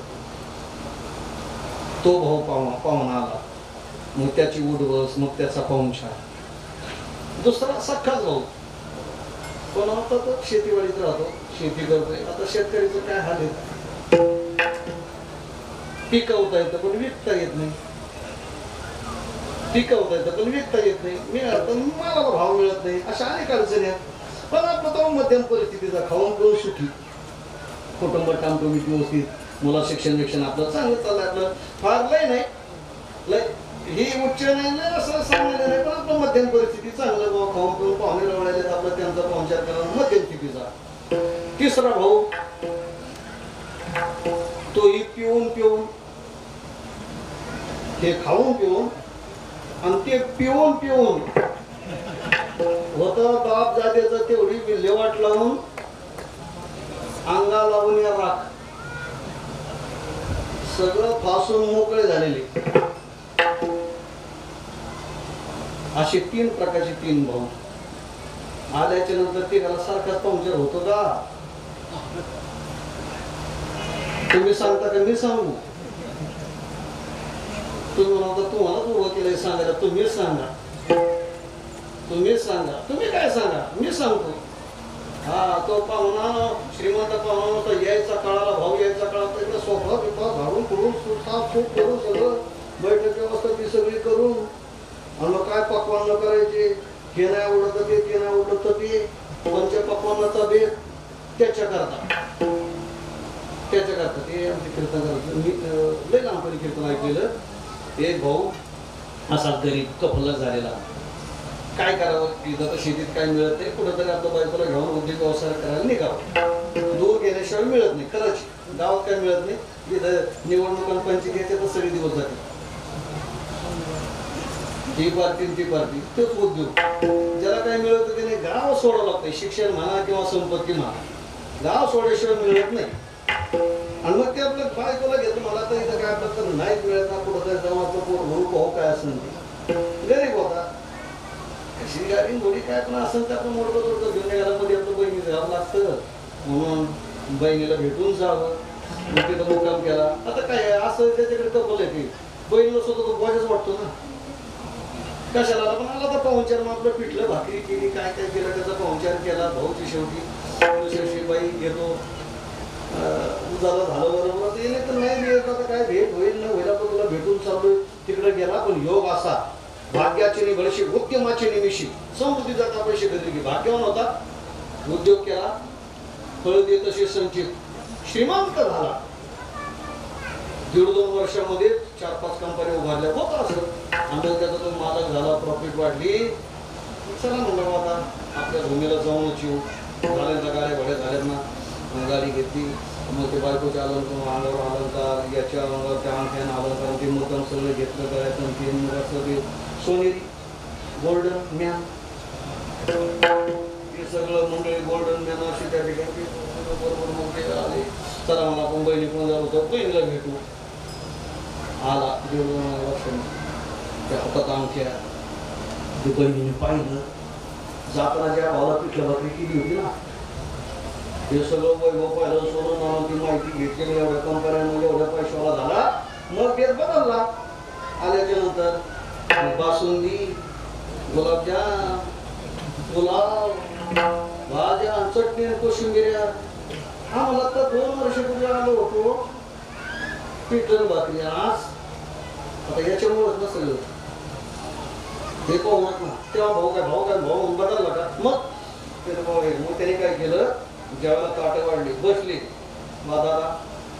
तो भाऊ पाहुणा आला, मग त्याची उडवस, मग त्याचा पाहुणचार. दुसरा सख्खाच भाऊ, पण आता तो शेतीवाडीत राहतो, शेती करतोय. आता शेतकरीचं काय हाल आहे, पिकवता येतं पण विकता येत नाही, पिकवता येतं पण विकता येत नाही, मला भाव मिळत नाही, अशा अनेक अडचणी आहेत. पण आपलं तो मध्यम परिस्थितीचा, खाऊन पिऊन सुखी, कुटुंब टामटुमीत व्यवस्थित, मुला शिक्षण आपलं चांगलं चाललंय. आपलं फार लय नाही, लय ही उच्च नाही, असं सांगलेलं नाही, पण आपलं मध्यम परिस्थिती चांगलं भाऊ, खाऊन पिऊन पाहुणे रवळायला आपलं त्यांचा पाहुणचार करणं मध्यम स्थितीचा. तिसरा भाऊ, तोही पिऊन पिऊन, हे खाऊन पिऊन आणि ते पिऊन पिऊन होत बाप जात्याचं तेवढी विल्हेवाट लावून अंगा लावून या राख सगळं फासून मोकळे झालेले. असे 3 प्रकारचे 3 भाऊ. आल्याच्या नंतर ते त्याला सारखाच पाहुणचार होतो का? तुम्ही सांगता का मी सांगू? तुम्ही म्हणता तुम्हाला उभं केलंय सांगायला, तुम्हीच सांगा, तुम्हीच सांगा. तुम्ही काय सांगा, मी सांगतो. हा, तो पाहुणा श्रीमंत पाहुणा होता, यायचा काळाला, भाऊ यायचा काळात इकडे सोफा बिफा घालून करून साफसूफ करून सगळं बैठक व्यवस्था ती सगळी करून, आणि मग काय पक्वान करायचे, हे नाही आवडत ते नाही आवडत ते, पंचपक्वानाचा भेद त्याच्याकरता ते आमचे कीर्तन करायचं. मी लय लहानपणी कीर्तन ऐकलेलं. एक भाऊ असा गरीब कपला झालेला, काय करावं, तिथं तर शेतीत काय मिळत नाही, कुठंतरी आपल्या बायकोला घेऊन उद्योग व्यवसाय करायला निघावं. दूर गेल्याशिवाय मिळत नाही, खरंच गावात काय मिळत नाही. तिथं निवडणुकांची घ्यायचे तर सगळे दिवस जाते, ही पार्टी ती पार्टी, तोच उद्योग. ज्याला काय मिळत त्याने गाव सोडावं लागतंय, शिक्षण म्हणा किंवा संपत्ती म्हणा, गाव सोडल्याशिवाय मिळत नाही. आणि मग ते आपल्या बायकोला घेतो, मला तर इथं काय आपलं नाहीच मिळत ना, कुठं तरी जाऊन आपलं पोट भरून पाहू काय असेल ते. गरीब होता, कशी गाडी थोडी काय पण असेल तर आपण मोठं थोडं घेऊन घरामध्ये आपलं बहिणी जावं लागतं, म्हणून बहिणीला भेटून जावं, मग तिथं मुक्काम केला. आता काय असं त्याच्याकडे कपल आहे, ती बहिणीला स्वतः तो बोजच वाटतो ना, कशाला. पण आला तर पाहुणचार, मग आपलं पिठलं भाकरी केली, काय काय केलं, त्याचा पाहुणचार केला. भाऊची शेवटी बाई येतो, झालं बरोबर ते नाही तर नाही मिळत. आता काय भेट होईल ना होईल, आपण तुला भेटून चाललोय, तिकडे गेला. पण योग असा, भाग्याचे निबळशी, उद्यमाचे निमिषी, समृद्धी जाता पैसे घरी. भाग्यवान होता, उद्योग केला, फळ देत असे संचित, श्रीमंत झाला. 1.5-2 वर्षामध्ये 4-5 कंपन्या उभारल्या होता असं. आणि त्याचा तो मालक झाला, प्रॉफिट वाढली. चला म्हणलं आता आपल्या भूमीला जाऊनच येऊ, गाड्या भाड्या झाल्यात ना, गाडी घेतली. मग ते बायकोच्या अंगावर अलंकार, याच्या अंगावर त्या अंगठ्यानं अलंकार, ते मुद्दाम सगळं घेतलं करायचं. ते असं ते सोनेरी गोल्डन मॅन, ते सगळं मंडळी गोल्डन मॅन असे त्या ठिकाणी बरोबर मग ते आले. चला मला आपण बहिणी पण जात होतो, बहिणीला भेटू. आला 1.5 वर्षांनी, त्या हातात अंगठ्या, ते बहिणीने पाहिलं. जाताना ज्या भावाला पिठलं भाकरी केली होती ना, हे सगळं वैभव पाहिलं, सोडून मला ती माहिती घेतली. एवढ्या कंपन्यांमध्ये एवढ्या पैशाला झाला. मग बेत बदलला. आल्याच्या नंतर बासुंदी, गुलाबजाम, पुलाव, भाज्या, चटणी, कोशिंबिऱ्या. हा मला तर 2 वर्षापूर्वी आलो होतो, पिठलं भाकरी. आज आता याच्यामुळेच ना सगळं हे पाहूनच ना. तेव्हा भाऊ बदलला का? मग त्याने काय केलं, जेवायला ताटं वाढली, बसली. दादा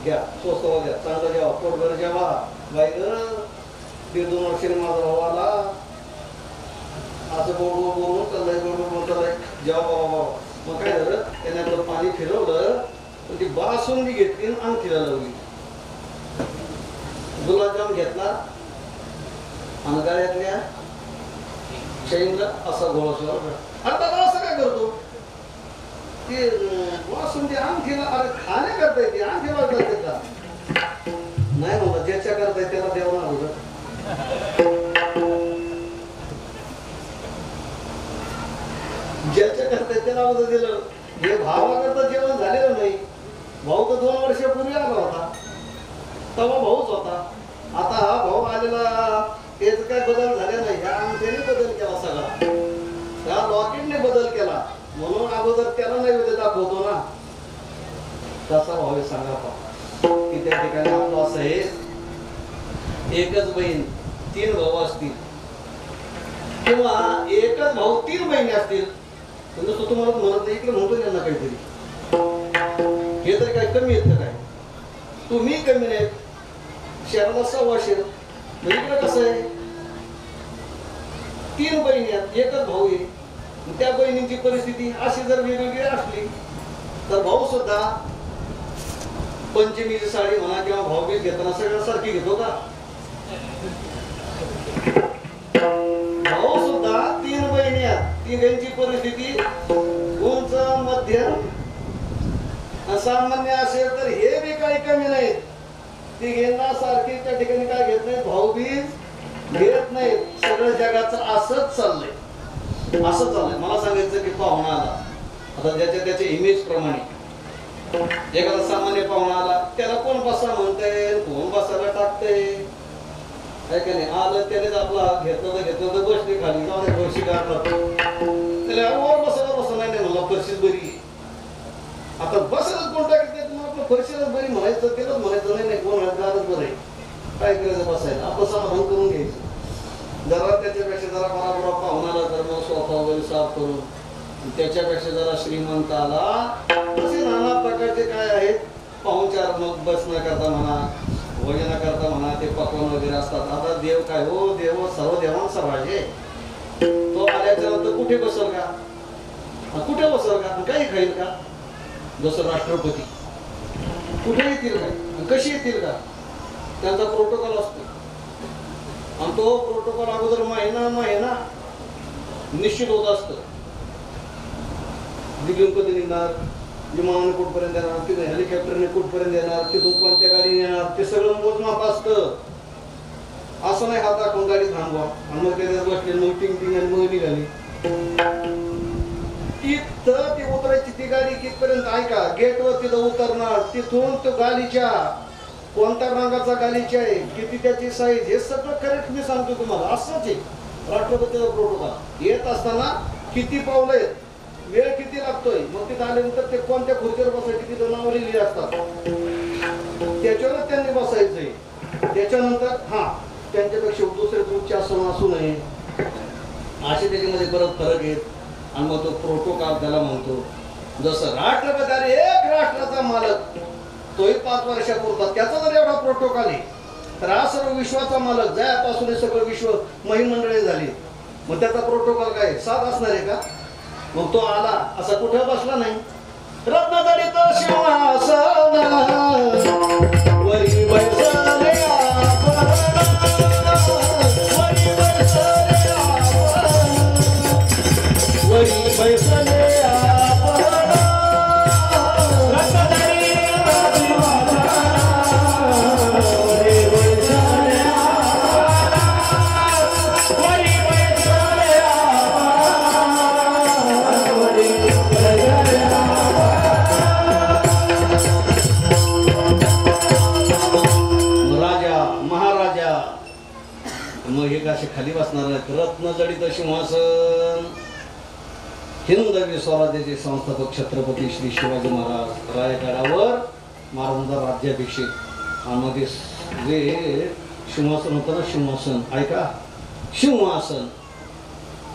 घ्या, स्वस्त द्या, चांगलं जेवा, पोटभर जेवा. बाई 1.5-2 वर्षाने माझा भाऊ आला, असं बोलून चाललंय, बोलून चाललंय, जेवा बाबा. मग काय झालं, त्याने आपलं पाणी फिरवलं, पण ती बासुंदी घेतली आणि अंगठीला लावली. गुलाबजाम घेतला आणि गळ्यातल्या चैनला असा गोळा सुरू. अरे दादा असं काय करतो ते वासून ते अंगठीला, अरे खाणे करता येते अंगठीला करते का? नाही म्हणलं ज्याच्या करता येते त्याला देऊ ना अगोदर. ज्याच्या करता येते त्याला अगोदर दिलं. हे भावाकडचं जेवण झालेलं नाही. भाऊ तर 2 वर्षापूर्वी आला होता, तेव्हा भाऊच होता. आता हा भाऊ आलेला त्याच काय बदल झाले नाही. ह्या अंगठीने बदल केला सगळा, त्या लॉकेटने बदल केला. म्हणून अगोदर त्याला नैवेद्य दाखवतो ना. कसा भाऊ आहे सांगा पहा. की त्या ठिकाणी आपलं असं आहे, एकच बहीण 3 भाऊ असतील किंवा एकच भाऊ 3 बहिणी असतील. तो तुम्हाला म्हणत नाही इकडे म्हणतो यांना काहीतरी. हे तर काय कमी येतं काय? तुम्ही कमी नाहीत, शहराला 1.25 इकडे कसं आहे 3 बहिणी आहेत, एकच भाऊ आहे. त्या बहिणींची परिस्थिती अशी जर वेगवेगळी असली तर भाऊ सुद्धा पंचमीची साडी म्हणा किंवा भाऊबीज घेताना सगळं सारखी घेतो का? भाऊ सुद्धा 3 बहिणी आहेत, तिघांची परिस्थिती उंच मध्यम सामान्य असेल तर हे बी काही कमी नाहीत. तिघांना सारखी त्या ठिकाणी काय घेत नाहीत, भाऊबीज घेत नाहीत. सगळं जगाचं असंच चाललंय, असं चाललंय. मला सांगायचं की पाहुणा आला, आता ज्याच्या त्याच्या इमेज प्रमाणे एखादा सामान्य पाहुणा आला त्याला कोण बसा म्हणतंय, कोण बसायला टाकतंय, काय का नाही. आलं त्यानेच आपला घेतलं तर बसली खाली जाऊन गोष्टी काढला त्याला वर बसायला नाही म्हणला फरशीच बरी. आता बसायलाच कोण टाकत मग आपलं फरशीलाच बरी म्हणायचं, त्यालाच म्हणायचं नाही कोण म्हणायचं बरं आहे. काय करायचं बसायला, आपलं समाधान करून घ्यायचं. जरा त्याच्यापेक्षा जरा बराबर पाहुणाला तर मग सोफा वगैरे साफ करून, त्याच्यापेक्षा जरा श्रीमंत आला असे नाना प्रकारचे काय आहेत पाहुणचार. मग बसणं करता म्हणा, भोजना करता म्हणा, ते पकवान वगैरे असतात. आता देव काय हो, देव सर्व देवांचा भाजे. तो आल्याच्या नंतर कुठे बसल का, कुठे बसल का, काही खाईल का? जसं राष्ट्रपती कुठे येतील का, कशी येतील का, त्यांचा प्रोटोकॉल असतो. आणि तो प्रोटोकॉल अगोदर महिना निश्चित होत असतं. दिल्लीहून कधी निघणार, विमानाने कुठपर्यंत येणार, तिथून हेलिकॉप्टरने कुठपर्यंत येणार, तिथून कोणत्या गाडीने येणार, ते सगळं मोजमाप असतं. असं नाही हात दाखवून गाडी थांबवा आणि मग त्याच्यात बसले मग टिंग आणि मग निघाली. तिथं ती उतरायची ती गाडी कितपर्यंत ऐका, गेटवर तिथं उतरणार, तिथून तो गाडीच्या कोणत्या रंगाचा गालीचा आहे, किती त्याची साईज, हे सगळं करेक्ट मी सांगतो तुम्हाला. असंच आहे राष्ट्रपतीचा प्रोटोकॉल. येत असताना किती पावलं आहेत, वेळ किती लागतोय, मग तिथं आल्यानंतर ते कोणत्या खुर्चीवर बसायची तिथं नाव लिहिली असतात, त्याच्यावर त्यांनी बसायचंय. त्याच्यानंतर त्यांच्यापेक्षा दुसरे उच्च आसन असू नये असे त्याच्यामध्ये परत फरक आहेत. आणि मग तो प्रोटोकॉल त्याला म्हणतो. जसं राष्ट्रपती आणि एक राष्ट्राचा मालक तोही 5 वर्षापुरता, त्याचा जर एवढा प्रोटोकॉल आहे तर हा सर्व विश्वाचा मालक जयापासून हे सगळं विश्व महिमंडळी झाली. मग त्याचा प्रोटोकॉल काय साथ असणार आहे का? मग तो आला असा कुठे बसला नाही. रत्नजडित सिंहासन वरी बैसले आपण, वरी बैसले आपण, वरी बैसले असे खाली बसणार आहेत. रत्नजडित सिंहासन. हिंदवी स्वराज्याचे संस्थापक छत्रपती श्री शिवाजी महाराज रायगडावर महाराजांचा राज्याभिषेक. आणि जे सिंहासन होतं ना, सिंहासन ऐका, सिंहासन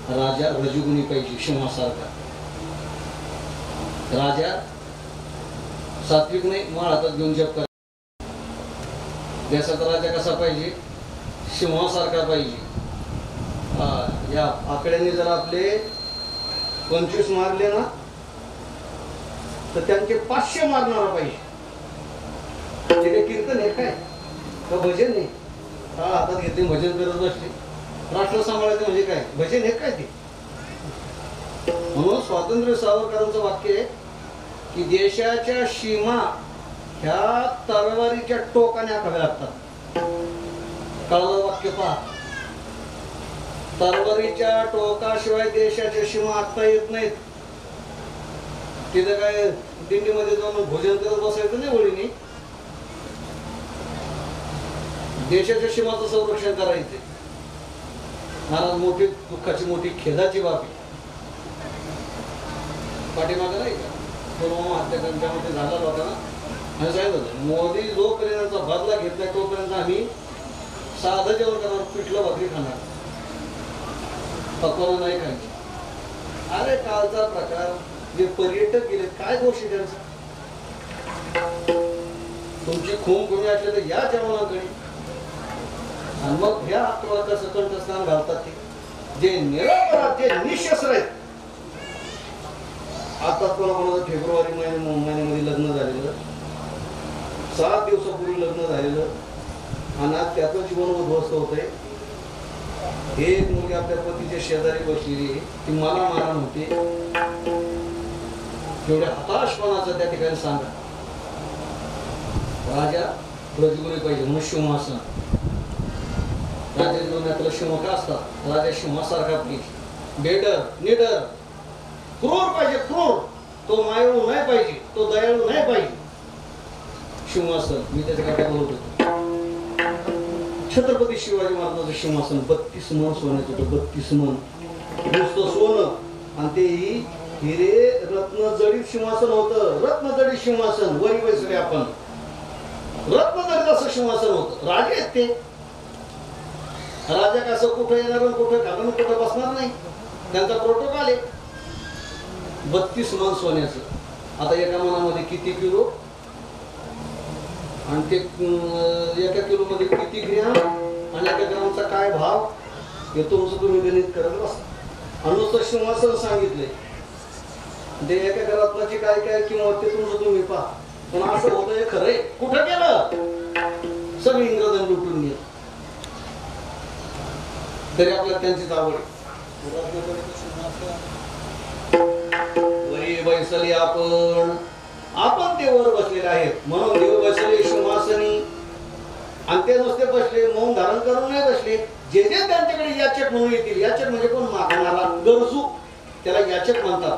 राजा रजगुणी पाहिजे. सिंहासारखा राजा सात्विक नाही, माळ हातात घेऊन जप कर. देशाचा राजा कसा पाहिजे? सिंहासारखा पाहिजे. या आकड्यांनी जर आपले 25 मारले ना तर त्यांचे 500 मारणारा पाहिजे. ते कीर्तन आहे काय का भजन नाही? टाळ हातात घेतले भजन करत बसले. राष्ट्र सांभाळायचं म्हणजे काय? भजन हे काय ते? म्हणून स्वातंत्र्य सावरकरांचं वाक्य आहे की देशाच्या सीमा ह्या तलवारीच्या टोकाने आखाव्या लागतात. कळलं वाक्य पहा. तलवारीच्या टोकाशिवाय देशाच्या सीमा आखता येत नाहीत. तिथं काय दिंडीमध्ये जाऊन भोजन करत बसायचं नाही वळीने. देशाच्या सीमाचं संरक्षण करायचे. महाराज मोठी दुःखाची मोठी खेदाची बाब आहे. पाठीमागं नाही का पुलवामा हत्याकांडामध्ये झाला होता ना, आणि सांगितलं मोदी जोपर्यंत बदला घेत नाही तोपर्यंत आम्ही साधं जेवण करणार, पिठलं भाकरी खाणार, पकवानं नाही खायची. अरे कालचा प्रकार जे पर्यटक गेले काय दोष आहे त्यांचा? तुमची खून कोणी असले तर या जेवणाकडे आणि मग ह्या आत्महत्याचं कंठस्थान घालतात ते जे निरपराध, जे निशस्त्र आहेत. आता कोणाकोणाचं फेब्रुवारी महिन्यामध्ये लग्न झालेलं, 7 दिवसापूर्वी लग्न झालेलं, आणि आज त्याचं जीवन उद्ध्वस्त होत आहे. एक मुलगी आपल्या पतीच्या शेजारी बसलेली, ती मला मारा म्हणते. एवढ्या हताशपणाचं त्या ठिकाणी सांगा. राजा रजगुरी पाहिजे म्हणून सिंहासन. राजा जीवनातला सिंह का असतात? राजा सिंहासारखा पाहिजे, बेडर, निडर, क्रूर पाहिजे, क्रूर. तो मायाळू नाही पाहिजे, तो दयाळू नाही पाहिजे. सिंहासन मी त्याच्या काय बोलत होतो. छत्रपती शिवाजी महाराजांचं सिंहासन 32 मन सोन्याचं होतं. 32 मन नुसतं सोनं, आणि तेही हिरे रत्न जडित सिंहासन होतं. रत्न जडित सिंहासन. वरी बसले आपण, रत्न जडित असं सिंहासन होतं. राजे आहेत ते. राजा कसं कुठं येणार, कुठं घालून कुठं बसणार नाही, त्यांचा प्रोटोकॉल आहे. 32 मन सोन्याचं. आता एका मनामध्ये किती किलो, आणि ते एका किलो मध्ये किती ग्रॅम, आणि एका ग्रामचा काय भाव, हे तुमचं तुम्ही गणित करत बसा. आणि नुसतं सिंहासन सांगितलंय, ते एका घरातल्याची काय काय किंमत ते तुमचं तुम्ही पहा. पण असं होतं हे खरंय. कुठं गेलं? सगळी इंग्रजांनी लुटून गेलं. तरी आपल्याला त्यांचीच आवड आहे. वरी बैसले आपण ते वर बसलेले आहेत म्हणून देव बसले सिंहासनी. आणि ते नुसते बसले, मौन धारण करून नाही बसले. जे जे त्यांच्याकडे याचक म्हणून येतील, याचक म्हणजे कोण? मागणारा, गरजू, त्याला याचक म्हणतात.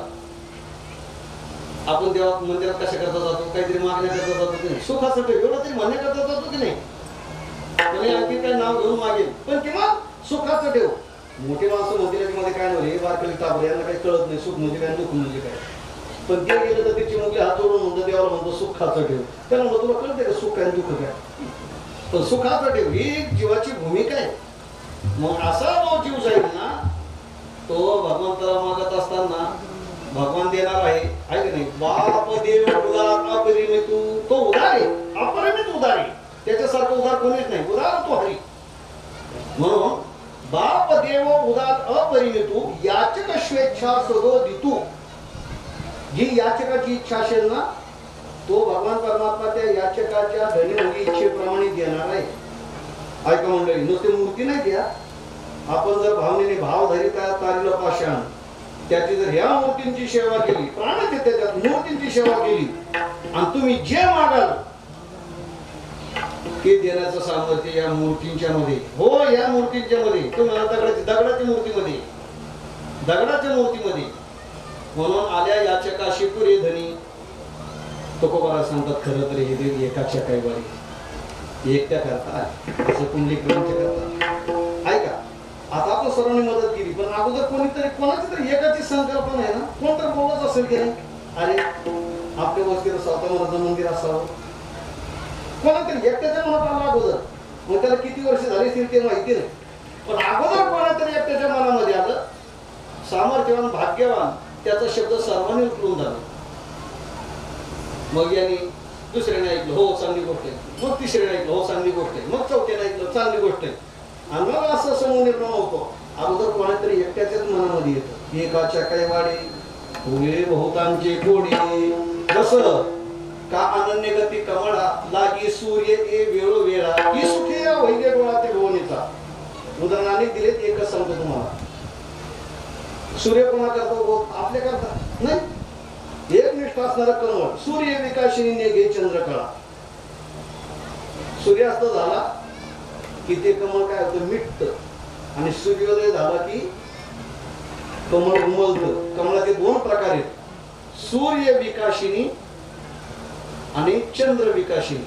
आपण देवा मंदिरात कशा करता जातो? काहीतरी मागण्या करता जातो की नाही? सुखासाठी एवढं तरी मान्य करता जातो की नाही? कोणी आणखी काय नाव घेऊन मागेल, पण किंवा सुखाचं ठेव. मोठी माणसं मंदिरामध्ये काय नव्हे, बारकली ताबरे, यांना काही कळत नाही सुख म्हणजे काय, दुःख म्हणजे काय. पण ते गेलं तर तिची मुली हात जोडून म्हणतो, देवाला म्हणतो सुखाचं ठेव. त्याला म्हणतो तुला कळते का सुख काय दुःख काय? पण सुखाचं ठेव ही जीवाची भूमिका आहे. मग असा जो जीव जाईल ना, तो भगवंताला मागत असताना भगवान देणार आहे की नाही? बाप देव उदार अपरिमित, तो उदार आहे, अपरिमित उदार आहे. त्याच्यासारखं उदार कोणीच नाही. उदार तो हरी. म्हणून बाप देव उदार अपरिमितू, याचक स्वेच्छा सदो दितू. जी याचकाची इच्छा असेल ना, तो भगवान परमात्मा त्या याचकाच्या धनी इच्छेप्रमाणे देणार आहे. ऐका मंडळी, नुसती मूर्ती नाही द्या. आपण जर भावनेने भावधारी तारीला पाषाण, त्याची जर ह्या मूर्तींची सेवा केली, प्राण त्याच्यात मूर्तींची सेवा केली, आणि तुम्ही जे मागाल ते देण्याचं सामर्थ्य या मूर्तींच्या मध्ये. हो, या मूर्तींच्या मध्ये. तुम्हाला दगडाच्या मूर्तीमध्ये, दगडाच्या मूर्तीमध्ये. म्हणून आल्या याचकाशी पुरे धनी. तुकोबारा सांगतात खरं तर हे एकाच्या काही वारी एकट्या करतात, असं पुंडलिकांचे करतात. ऐका, आता आपण सर्वांनी मदत केली, पण अगोदर कोणीतरी कोणाची तरी एकाची संकल्पना आहे ना, कोण तर बोलत असेल की नाही, अरे आपल्या वस्तीवर स्वतः मंदिर असावं. कोणातरी एकट्याच्या मनात आला अगोदर. मग त्याला किती वर्ष झाली असतील ते माहिती नाही, पण अगोदर कोणातरी एकट्याच्या मनामध्ये आलं. सामर्थ्यवान, भाग्यवान, त्याचा शब्द सर्वांनी उचलून झाला. मग यांनी दुसऱ्याने ऐकलं, हो चांगली गोष्ट आहे. मग तिसऱ्याने ऐकलं, हो चांगली गोष्ट आहे. मग चौथ्याने ऐकलं, चांगली गोष्ट आहे. आणि मग असं समूह निर्माण होतो. अगोदर कोणातरी एकट्याच्याच मनामध्ये येतं. एकाच्या काही वाडे फुले बहुतांचे कोडे. जसं का अनन्य गती कमळा लागी सूर्य ए वेळोवेळा की सुखी या वैद्य डोळा ते भुवनीचा. उदाहरण अनेक दिलेत, एकच सांगतो तुम्हाला. सूर्य कोणा करतो? आपल्या करता नाही. एकनिष्ठ असणारा कमळ सूर्य विकाशिनी नेगे चंद्रकळा. सूर्यास्त झाला की ते कमळ काय होतं? मिटत. आणि सूर्योदय झाला की कमळ उमलत. कमळाचे दोन प्रकार आहेत, सूर्य विकाशिनी आणि चंद्र विकाशिनी.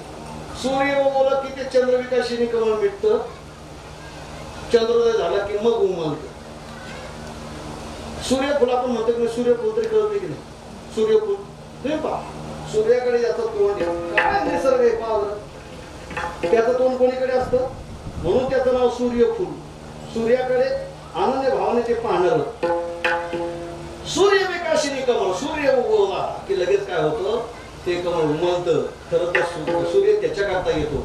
सूर्य उगवला की ते चंद्र विकाशिनी कमळ मिटत. चंद्रोदय झाला की मग उमलत. सूर्यफूल आपण म्हणतो की सूर्यफूल तरी कळते की नाही? सूर्यफूल तुम्ही पहा, सूर्याकडे याचं तोंड काय निसर्ग आहे पावर. त्याचं तोंड कोणीकडे असतं म्हणून त्याचं नाव सूर्यफूल. सूर्याकडे अनन्य भावने ते पाहणार. सूर्य विकाशिनी कमळ सूर्य उगवला की लगेच काय होतं? ते कमळ उमलतं. खरं तर सूर्य त्याच्याकरता येतो,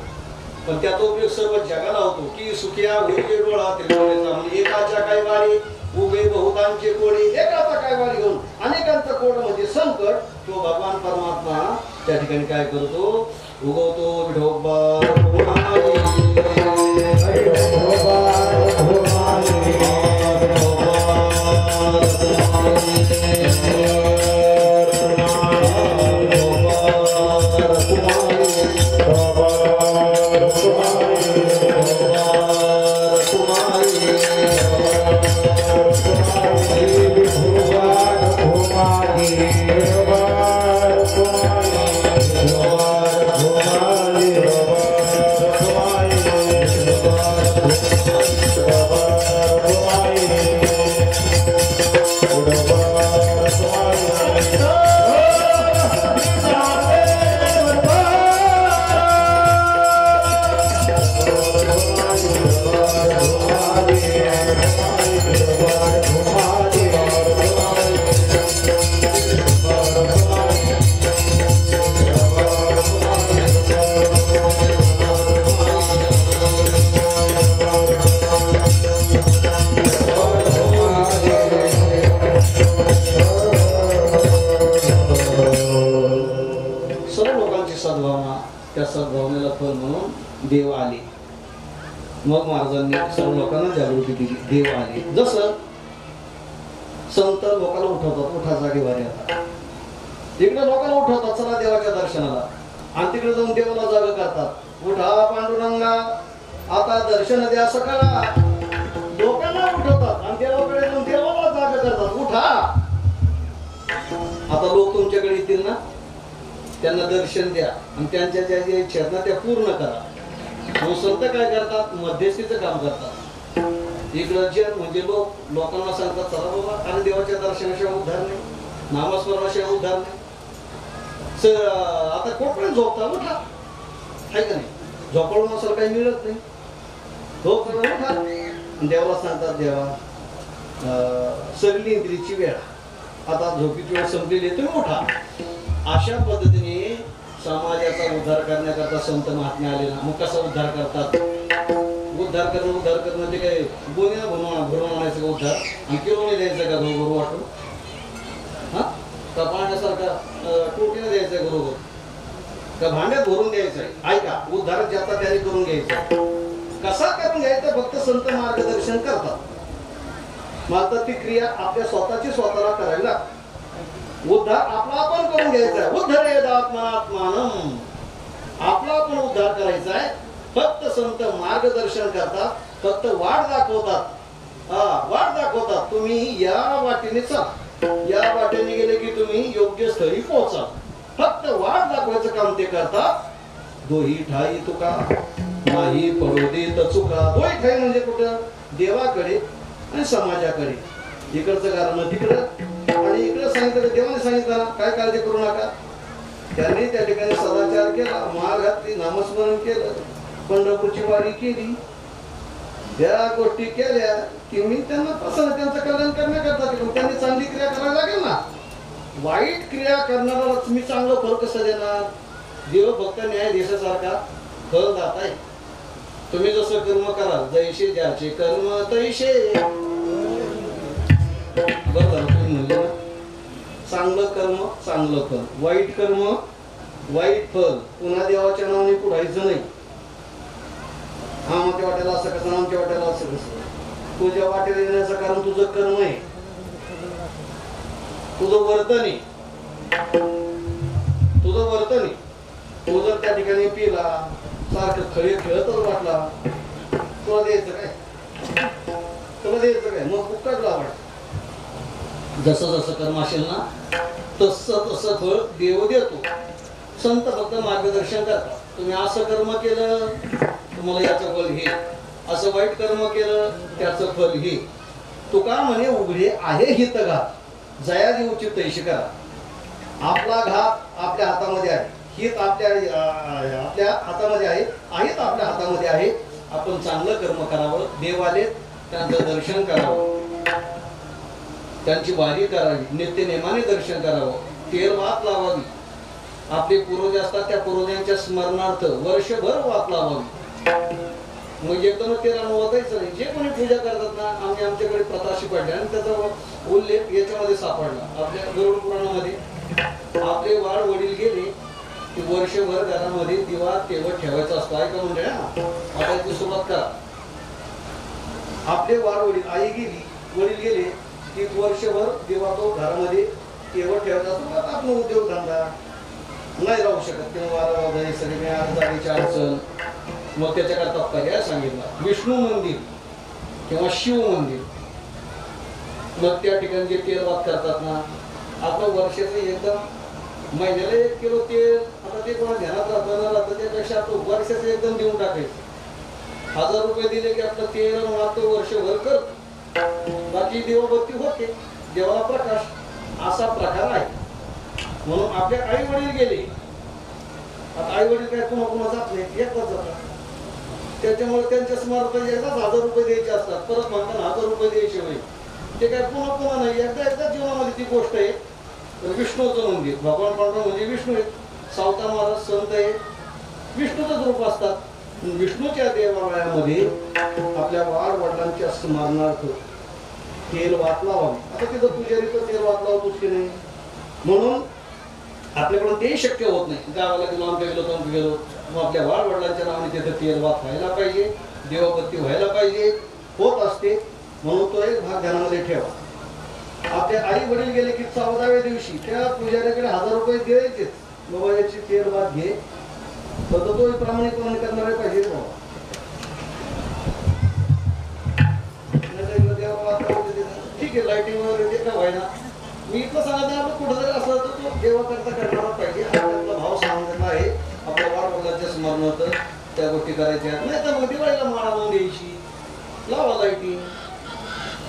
पण त्याचा उपयोग सर्व जगाला होतो. की सुखिया होईल डोळा त्रिकोणीचा. म्हणजे एकाच्या काय वाडी उभे बहुतांचे कोडी. एकाचा काय वाडी घेऊन अनेकांचं कोड म्हणजे संकट. तो भगवान परमात्मा त्या ठिकाणी काय करतो? उगवतो. विठोबा देव आले. मग महाराजांनी सर्व लोकांना जागृती दिली. देव आले. जसं संत लोकांना उठवतात, उठा जागेवारी आता. तिकडे लोकांना उठवतात, चला देवाच्या दर्शनाला. आणि तिकडे जाऊन देवाला जाग करतात. उठा पांडुरंगा आता दर्शन द्या सकाळला. लोकांना उठवतात आणि देवाकडे जाऊन देवाला जाग करतात. उठा आता लोक तुमच्याकडे येतील ना, त्यांना दर्शन द्या आणि त्यांच्या ज्या ज्या इच्छा आहेत ना त्या पूर्ण करा. मग संत काय करतात? मध्यस्थीचं काम करतात. इकडचे म्हणजे लोकांना सांगतात, चला बाबा, आणि देवाच्या दर्शनाशिवाय उद्धार नाही, नामस्मरणाशिवाय उद्धार नाही. आता कोणपर्यंत झोपता? उठा. आहे का नाही? झोपडून असं काही मिळत नाही. झोप करून उठा. देवाला सांगतात, देवा सगळी इंद्रियची वेळ, आता झोपीची वेळ संपलेली आहे, तुम्ही उठा. अशा पद्धतीने समाजाचा उद्धार करण्याकरता संत महात्मे आले ना. मग कसा उद्धार करतात? उद्धार करणं ते काय गोण्या भरून आणायचं का उद्धार? आणि किलोने द्यायचं का बरोबर वाटून? हा का पाण्यासारखा टोटीने द्यायचं बरोबर? का भांड्यात भरून द्यायचंय? ऐका, उद्धार ज्याचा त्याने करून घ्यायचा. कसा करून घ्यायचा? फक्त संत मार्गदर्शन करतात. मात्र ती क्रिया आपल्या स्वतःची स्वतःला करावी लागते. उद्धार आपला आपण करून घ्यायचा आहे. उद्धरेद आत्मनात्मानम. आपला आपण उद्धार करायचा आहे. फक्त संत मार्गदर्शन करतात, फक्त वाट दाखवतात. वाट दाखवतात. तुम्ही या वाटेने चला, या वाटेने गेले की तुम्ही योग्य स्थळी पोहोचा. फक्त वाट दाखवायचं काम ते करतात. दोही ठाई तुका नाही पडू देत चुका. दोही ठाई म्हणजे कुठं? देवाकडे आणि समाजाकडे. इकडचं कारण तिकडं आणि इकडे सांगितलं. देवाने सांगितलं ना, काय काळजी करू नका. त्यांनी त्या ठिकाणी सदाचार केला, माळ घातली, नामस्मरण केलं, पंढरपूरची वारी केली, त्या गोष्टी केल्या की मी त्यांना प्रसन्न, त्यांचं कल्याण करण्याकरता केलं. त्यांनी चांगली क्रिया करायला लागेल ना. वाईट क्रिया करणारा मी चांगलं फळ कसं देणार? देव फक्त न्यायाधीशासारखा फळ दाता आहे. तुम्ही जसं कर्म कराल, जैसे ज्याचे कर्म तैसे. बरं तुम्ही म्हणले ना, चांगलं कर्म चांगलं फळ, वाईट कर्म वाईट फल पुन्हा देवाच्या नावाने पुढायचं नाही. हा आमच्या वाट्याला असं कसं, आमच्या वाट्याला असं कसं. तुझ्या वाट्याला येण्याचं कारण तुझं कर्म आहे, तुझं वर्तन आहे, तुझं वर्तन आहे. तू जर त्या ठिकाणी पिला सारखं खळी खेळतच वाटला, तुला द्यायचं काय? तुला द्यायचं काय? मग फुकट लावायचं. जसं जसं कर्म असेल ना तसं तसं फळ देव देतो. संत फक्त मार्गदर्शन करतात. तुम्ही असं कर्म केलं तुम्हाला याचं फल हे, असं वाईट कर्म केलं त्याचं फल हे. तुका म्हणे उघडे आहे हित घात, जया देऊची तैशी करा. आपला घात आपल्या हातामध्ये आहे, हित आपल्या हातामध्ये आहे, आहेत आपल्या हातामध्ये आहे. आपण चांगलं कर्म करावं, देव आले त्यांचं दर्शन करावं, त्यांची वारी करावी, नित्य नेमाने दर्शन करावं, तेल वात लावावी. आपले पूर्वज असतात त्या पूर्वजांच्या स्मरणार्थ वर्षभर वात लावावी. मग एकदम तेल वाचायचं नाही. जे कोणी पूजा करतात ना, आम्ही आमच्याकडे प्रताशी पडले आणि त्याचा उल्लेख याच्यामध्ये सापडला आपल्या गरुड पुराणामध्ये. आपले वाढ वडील गेले की वर्षभर घरामध्ये दिवा तेवत ठेवायचा असतो. ऐका म्हणजे आता याची सुरुवात करा. आपले वाढ वडील, आई गेली, वडील गेले की वर्षभर दिवा तो घरामध्ये तेवत ठेवायचा असतो. आता आपला उद्योग धंदा नाही राहू शकत किंवा वारा सगळे जागेच्या अडचण. मग त्याच्याकरता पर्याय सांगितला, विष्णू मंदिर किंवा शिव मंदिर. मग त्या ठिकाणी जे तेल वात करतात ना, आपण वर्षाचं एकदम महिन्याला 1 किलो तेल, आता ते कोणा ध्यानात राहतं त्यापेक्षा आपण वर्षाचं एकदम देऊन टाकायचं. 1000 रुपये दिले की आपलं तेल वाहतो वर्षभर करतो, बाकी देवबत्ती होते, देवाला प्रकाश. असा प्रकार आहे. म्हणून आपले आई वडील गेले, आता आई वडील काय कोणा जात नाही, एकदाच जातात. त्याच्यामुळे त्यांच्या स्मारक एकदाच 1000 रुपये द्यायचे असतात. परत म्हणताना 1000 रुपये द्यायचे नाही. ते काय पुन्हा नाही, एकदा जीवनामध्ये ती गोष्ट आहे. विष्णूचं मंदिर, भगवान पांडुरंग म्हणजे विष्णू आहेत. सावता महाराज संत आहे, विष्णूचंच रूप असतात. विष्णूच्या देवालयामध्ये आपल्या वाढ वडिलांच्या स्मरणार्थ तेल वात लावावी. आता तिथं पुजारी तर तेल वात लावतोच की नाही, म्हणून आपल्याकडून ते शक्य होत नाही. गावाला गेलो, आमच्या गेलो, तोंड गेलो, मग आपल्या वाढ वडिलांच्या नावाने तिथं तेल वात व्हायला पाहिजे, देवबत्ती व्हायला पाहिजे, होत असते. म्हणून तो एक भाग ध्यानामध्ये ठेवा. आपल्या आई वडील गेले की 14व्या दिवशी त्या पुजाऱ्याकडे 1000 रुपये द्यायचे. बाबा याची तेल वात घे, तर तो प्रामाणिकपणे करणारे पाहिजे. ठीक आहे, लाईटिंग वगैरे ते का व्हायना, मी इथलं सांगत आपलं कुठं जरी असलं तर तो देवाकरता करणारा पाहिजे. आपला भाव सांगितला आहे, आपल्या वाढ वडिलांच्या स्मरणार्थ त्या गोष्टी करायच्या. नाही तर मग दिवाळीला माळा लावून द्यायची, लावा लाईटिंग.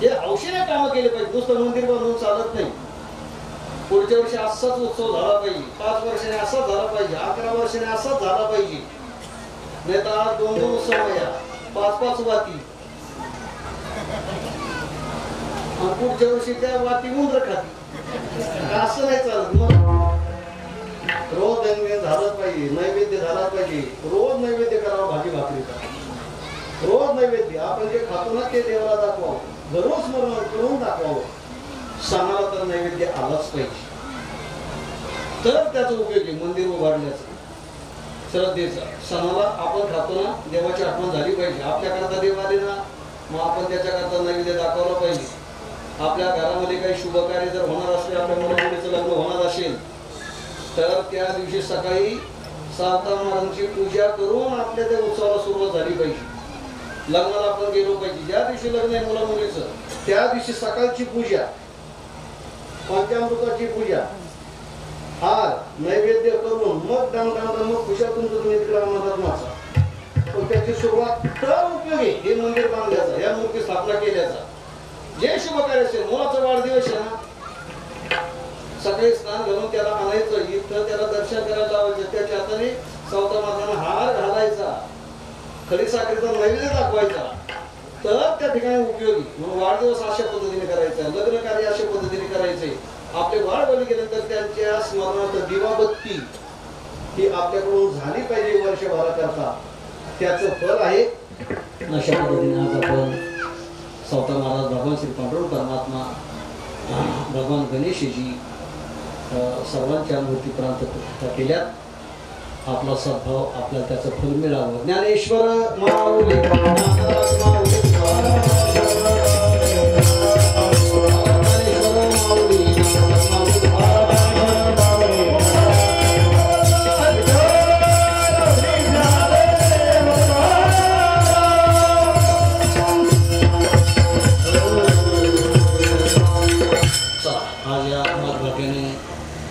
हे हौशीने कामं केले पाहिजे. नुसतं मंदिर बांधून चालत नाही. पुढच्या वर्षी असाच उत्सव झाला पाहिजे, 5 वर्षाने असाच झाला पाहिजे, 11 वर्षाने असाच झाला पाहिजे. नाही तर आज 2-2 उत्सव या, 5-5 वाती, पुढच्या वर्षी त्या वाती उंदर खाती. असं नाही चालत. मग रोज नैवेद्य झालं पाहिजे, नैवेद्य झाला पाहिजे. रोज नैवेद्य करावा, भाजी भाकरीचा रोज नैवेद्य. आपण जे खातो ना ते देवाला दाखवावं, घरून स्मरण करून दाखवावं. सणाला तर नैवेद्य आलाच पाहिजे, तर त्याचा उपयोग आहे मंदिर उभारण्याचा, श्रद्धेचा. सणाला आपण खातो ना, देवाची आठवण झाली पाहिजे. आपल्याकरता देव आले ना, मग आपण त्याच्याकरता नैवेद्य दाखवला पाहिजे. आपल्या घरामध्ये काही शुभ कार्य जर होणार असेल, आपल्या मुलामुलीचं लग्न होणार असेल, तर त्या दिवशी सकाळी सावता महाराजांची पूजा करून आपल्या त्या उत्सवाला सुरुवात झाली पाहिजे. लग्नाला आपण गेलो पाहिजे. ज्या दिवशी लग्न आहे मुला मुलीचं त्या दिवशी सकाळची पूजा, पंचामृताची पूजा, हार नैवेद्य करून मग मग खुशा तुमचं तुम्ही मासा. पण त्याची सुरुवात तर उपयोग आहे हे मंदिर बांधल्याचा, या मूर्ती स्थापना केल्याचा. जे शुभ कार्य असेल, मुलाचा वाढदिवस आहे ना, सकाळी स्नान घालून त्याला आणायचं, इथं त्याला दर्शन करायला लावायचं, त्याच्या हाताने सावता मातांना हार घालायचा, खरी साखरेचा नैवेद्य दाखवायचा, तर त्या ठिकाणी उपयोगी. म्हणून वाढदिवस अशा पद्धतीने करायचा, लग्न कार्य अशा पद्धतीने करायचे. आपले वाढ बली गेल्यानंतर त्यांच्या स्मरणार्थ दिवाबत्ती ही आपल्याकडून झाली पाहिजे वर्षभराकरता. त्याचं फल आहे. अशा पद्धतीने आज आपण सावता महाराज, भगवान श्री पांडुरंग परमात्मा, भगवान गणेशजी सर्वांच्या मूर्ती प्रांत केल्यात. आपला सद्भाव आपल्याला त्याचं फल मिळावं. ज्ञानेश्वर माऊली ज्ञानराज माऊली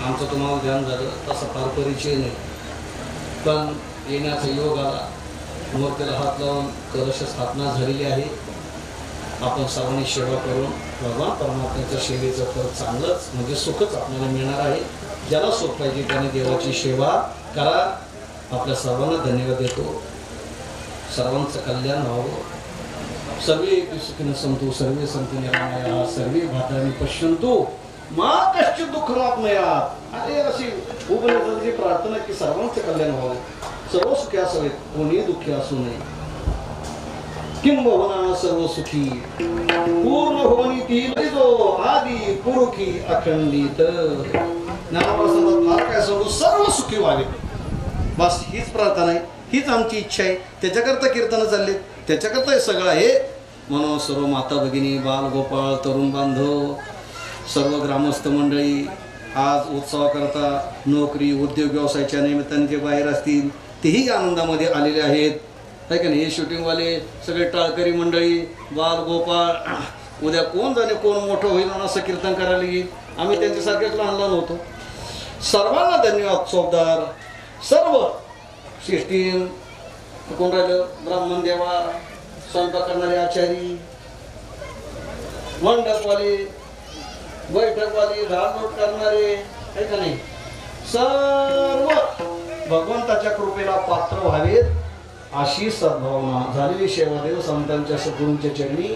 आमचं तुम्हाला ध्यान झालं तसा फार परिचय नाही, पण येण्याचा योग आला. मूर्तीला हात लावून कलश स्थापना झालेली आहे. आपण सर्वांनी सेवा करून भगवान परमात्म्याच्या सेवेचं फळ चांगलंच म्हणजे सुखच आपल्याला मिळणार आहे. ज्याला सुख पाहिजे त्याने देवाची सेवा करा. आपल्या सर्वांना धन्यवाद देतो. सर्वांचं कल्याण व्हावं. सर्वे सुखिनः सन्तु सर्वे सन्तु निरामयाः सर्वे भद्राणि पश्यन्तु मा कश्चित् दुःखमाप्नुयात्. अरे अशी उपनिषदाची प्रार्थना की सर्वांचं कल्याण व्हावं, सर्व सुखी असावेत, कोणी दुःखी असू नये. किं भवना सर्व सुखी पूर्ण भवनीती जो आदि पुरुखी अखंडित. ज्ञानप्रसादात फार काय सांगू, सर्व सुखी व्हावे बस हीच प्रार्थना आहे, हीच आमची इच्छा आहे. त्याच्याकरता कीर्तन चालले, त्याच्याकरता हे सगळं आहे. म्हणून सर्व माता भगिनी बाल गोपाळ तरुण बांधव सर्व ग्रामस्थ मंडळी आज उत्सवाकरता नोकरी उद्योग व्यवसायाच्या निमित्ताने जे बाहेर असतील तेही आनंदामध्ये आलेले आहेत. आहे का नाही. हे शूटिंगवाले सगळे टाळकरी मंडळी बाल गोपाळ उद्या कोण जाणे कोण मोठं होईल असं कीर्तन करायला येईल. आम्ही त्यांच्यासारखेच लहान लहान होतो. सर्वांना धन्यवाद. चोपदार सर्व सिस्टीम कोण राहिलं, ब्राह्मण देवा, स्वयंपाक करणारे आचारी, मंडपवाले, बैठकवाले, झाडलोट करणारे, आहे का नाही, सर्व भगवंताच्या कृपेला पात्र व्हावेत अशी सद्भावना झालेली सेवादेव संतांच्या सद्गुरूंच्या चरणी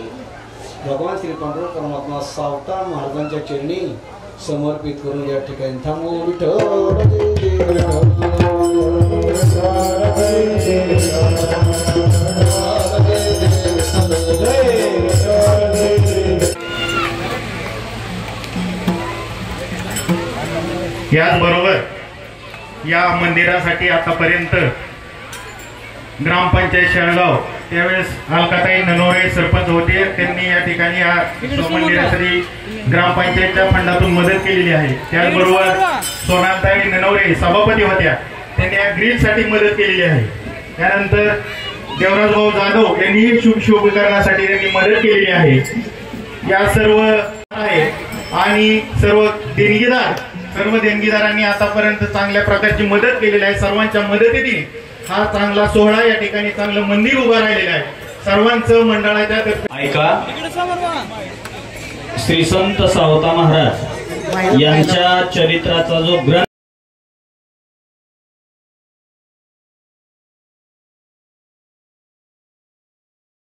भगवान श्री पांडुरंग परमात्मा सावता महाराजांच्या चरणी समर्पित करून या ठिकाणी थांबू. याचबरोबर या मंदिरासाठी आतापर्यंत ग्रामपंचायत शेळगाव त्यावेळेस अलकाताई ननोरे सरपंच होते. त्यांनी या ठिकाणी या मंदिरासाठी ग्रामपंचायतच्या फंडातून मदत केलेली आहे. त्याचबरोबर सोनाताई ननोरे सभापती होत्या, त्यांनी या ग्रीलसाठी मदत केलेली आहे. त्यानंतर देवराजभाऊ जाधव यांनी शुभीकरणासाठी त्यांनी मदत केलेली आहे. या सर्व आहे आणि सर्व देणगीदारांनी आतापर्यंत चांगल्या प्रकारची मदत केलेली आहे. सर्वांच्या मदतीने हा चांगला सोहळा या ठिकाणी चांगलं मंदिर उभं राहिलेलं आहे. सर्वांचं मंडळाच्या ऐका, श्री संत सावता महाराज यांच्या चरित्राचा जो ग्रंथ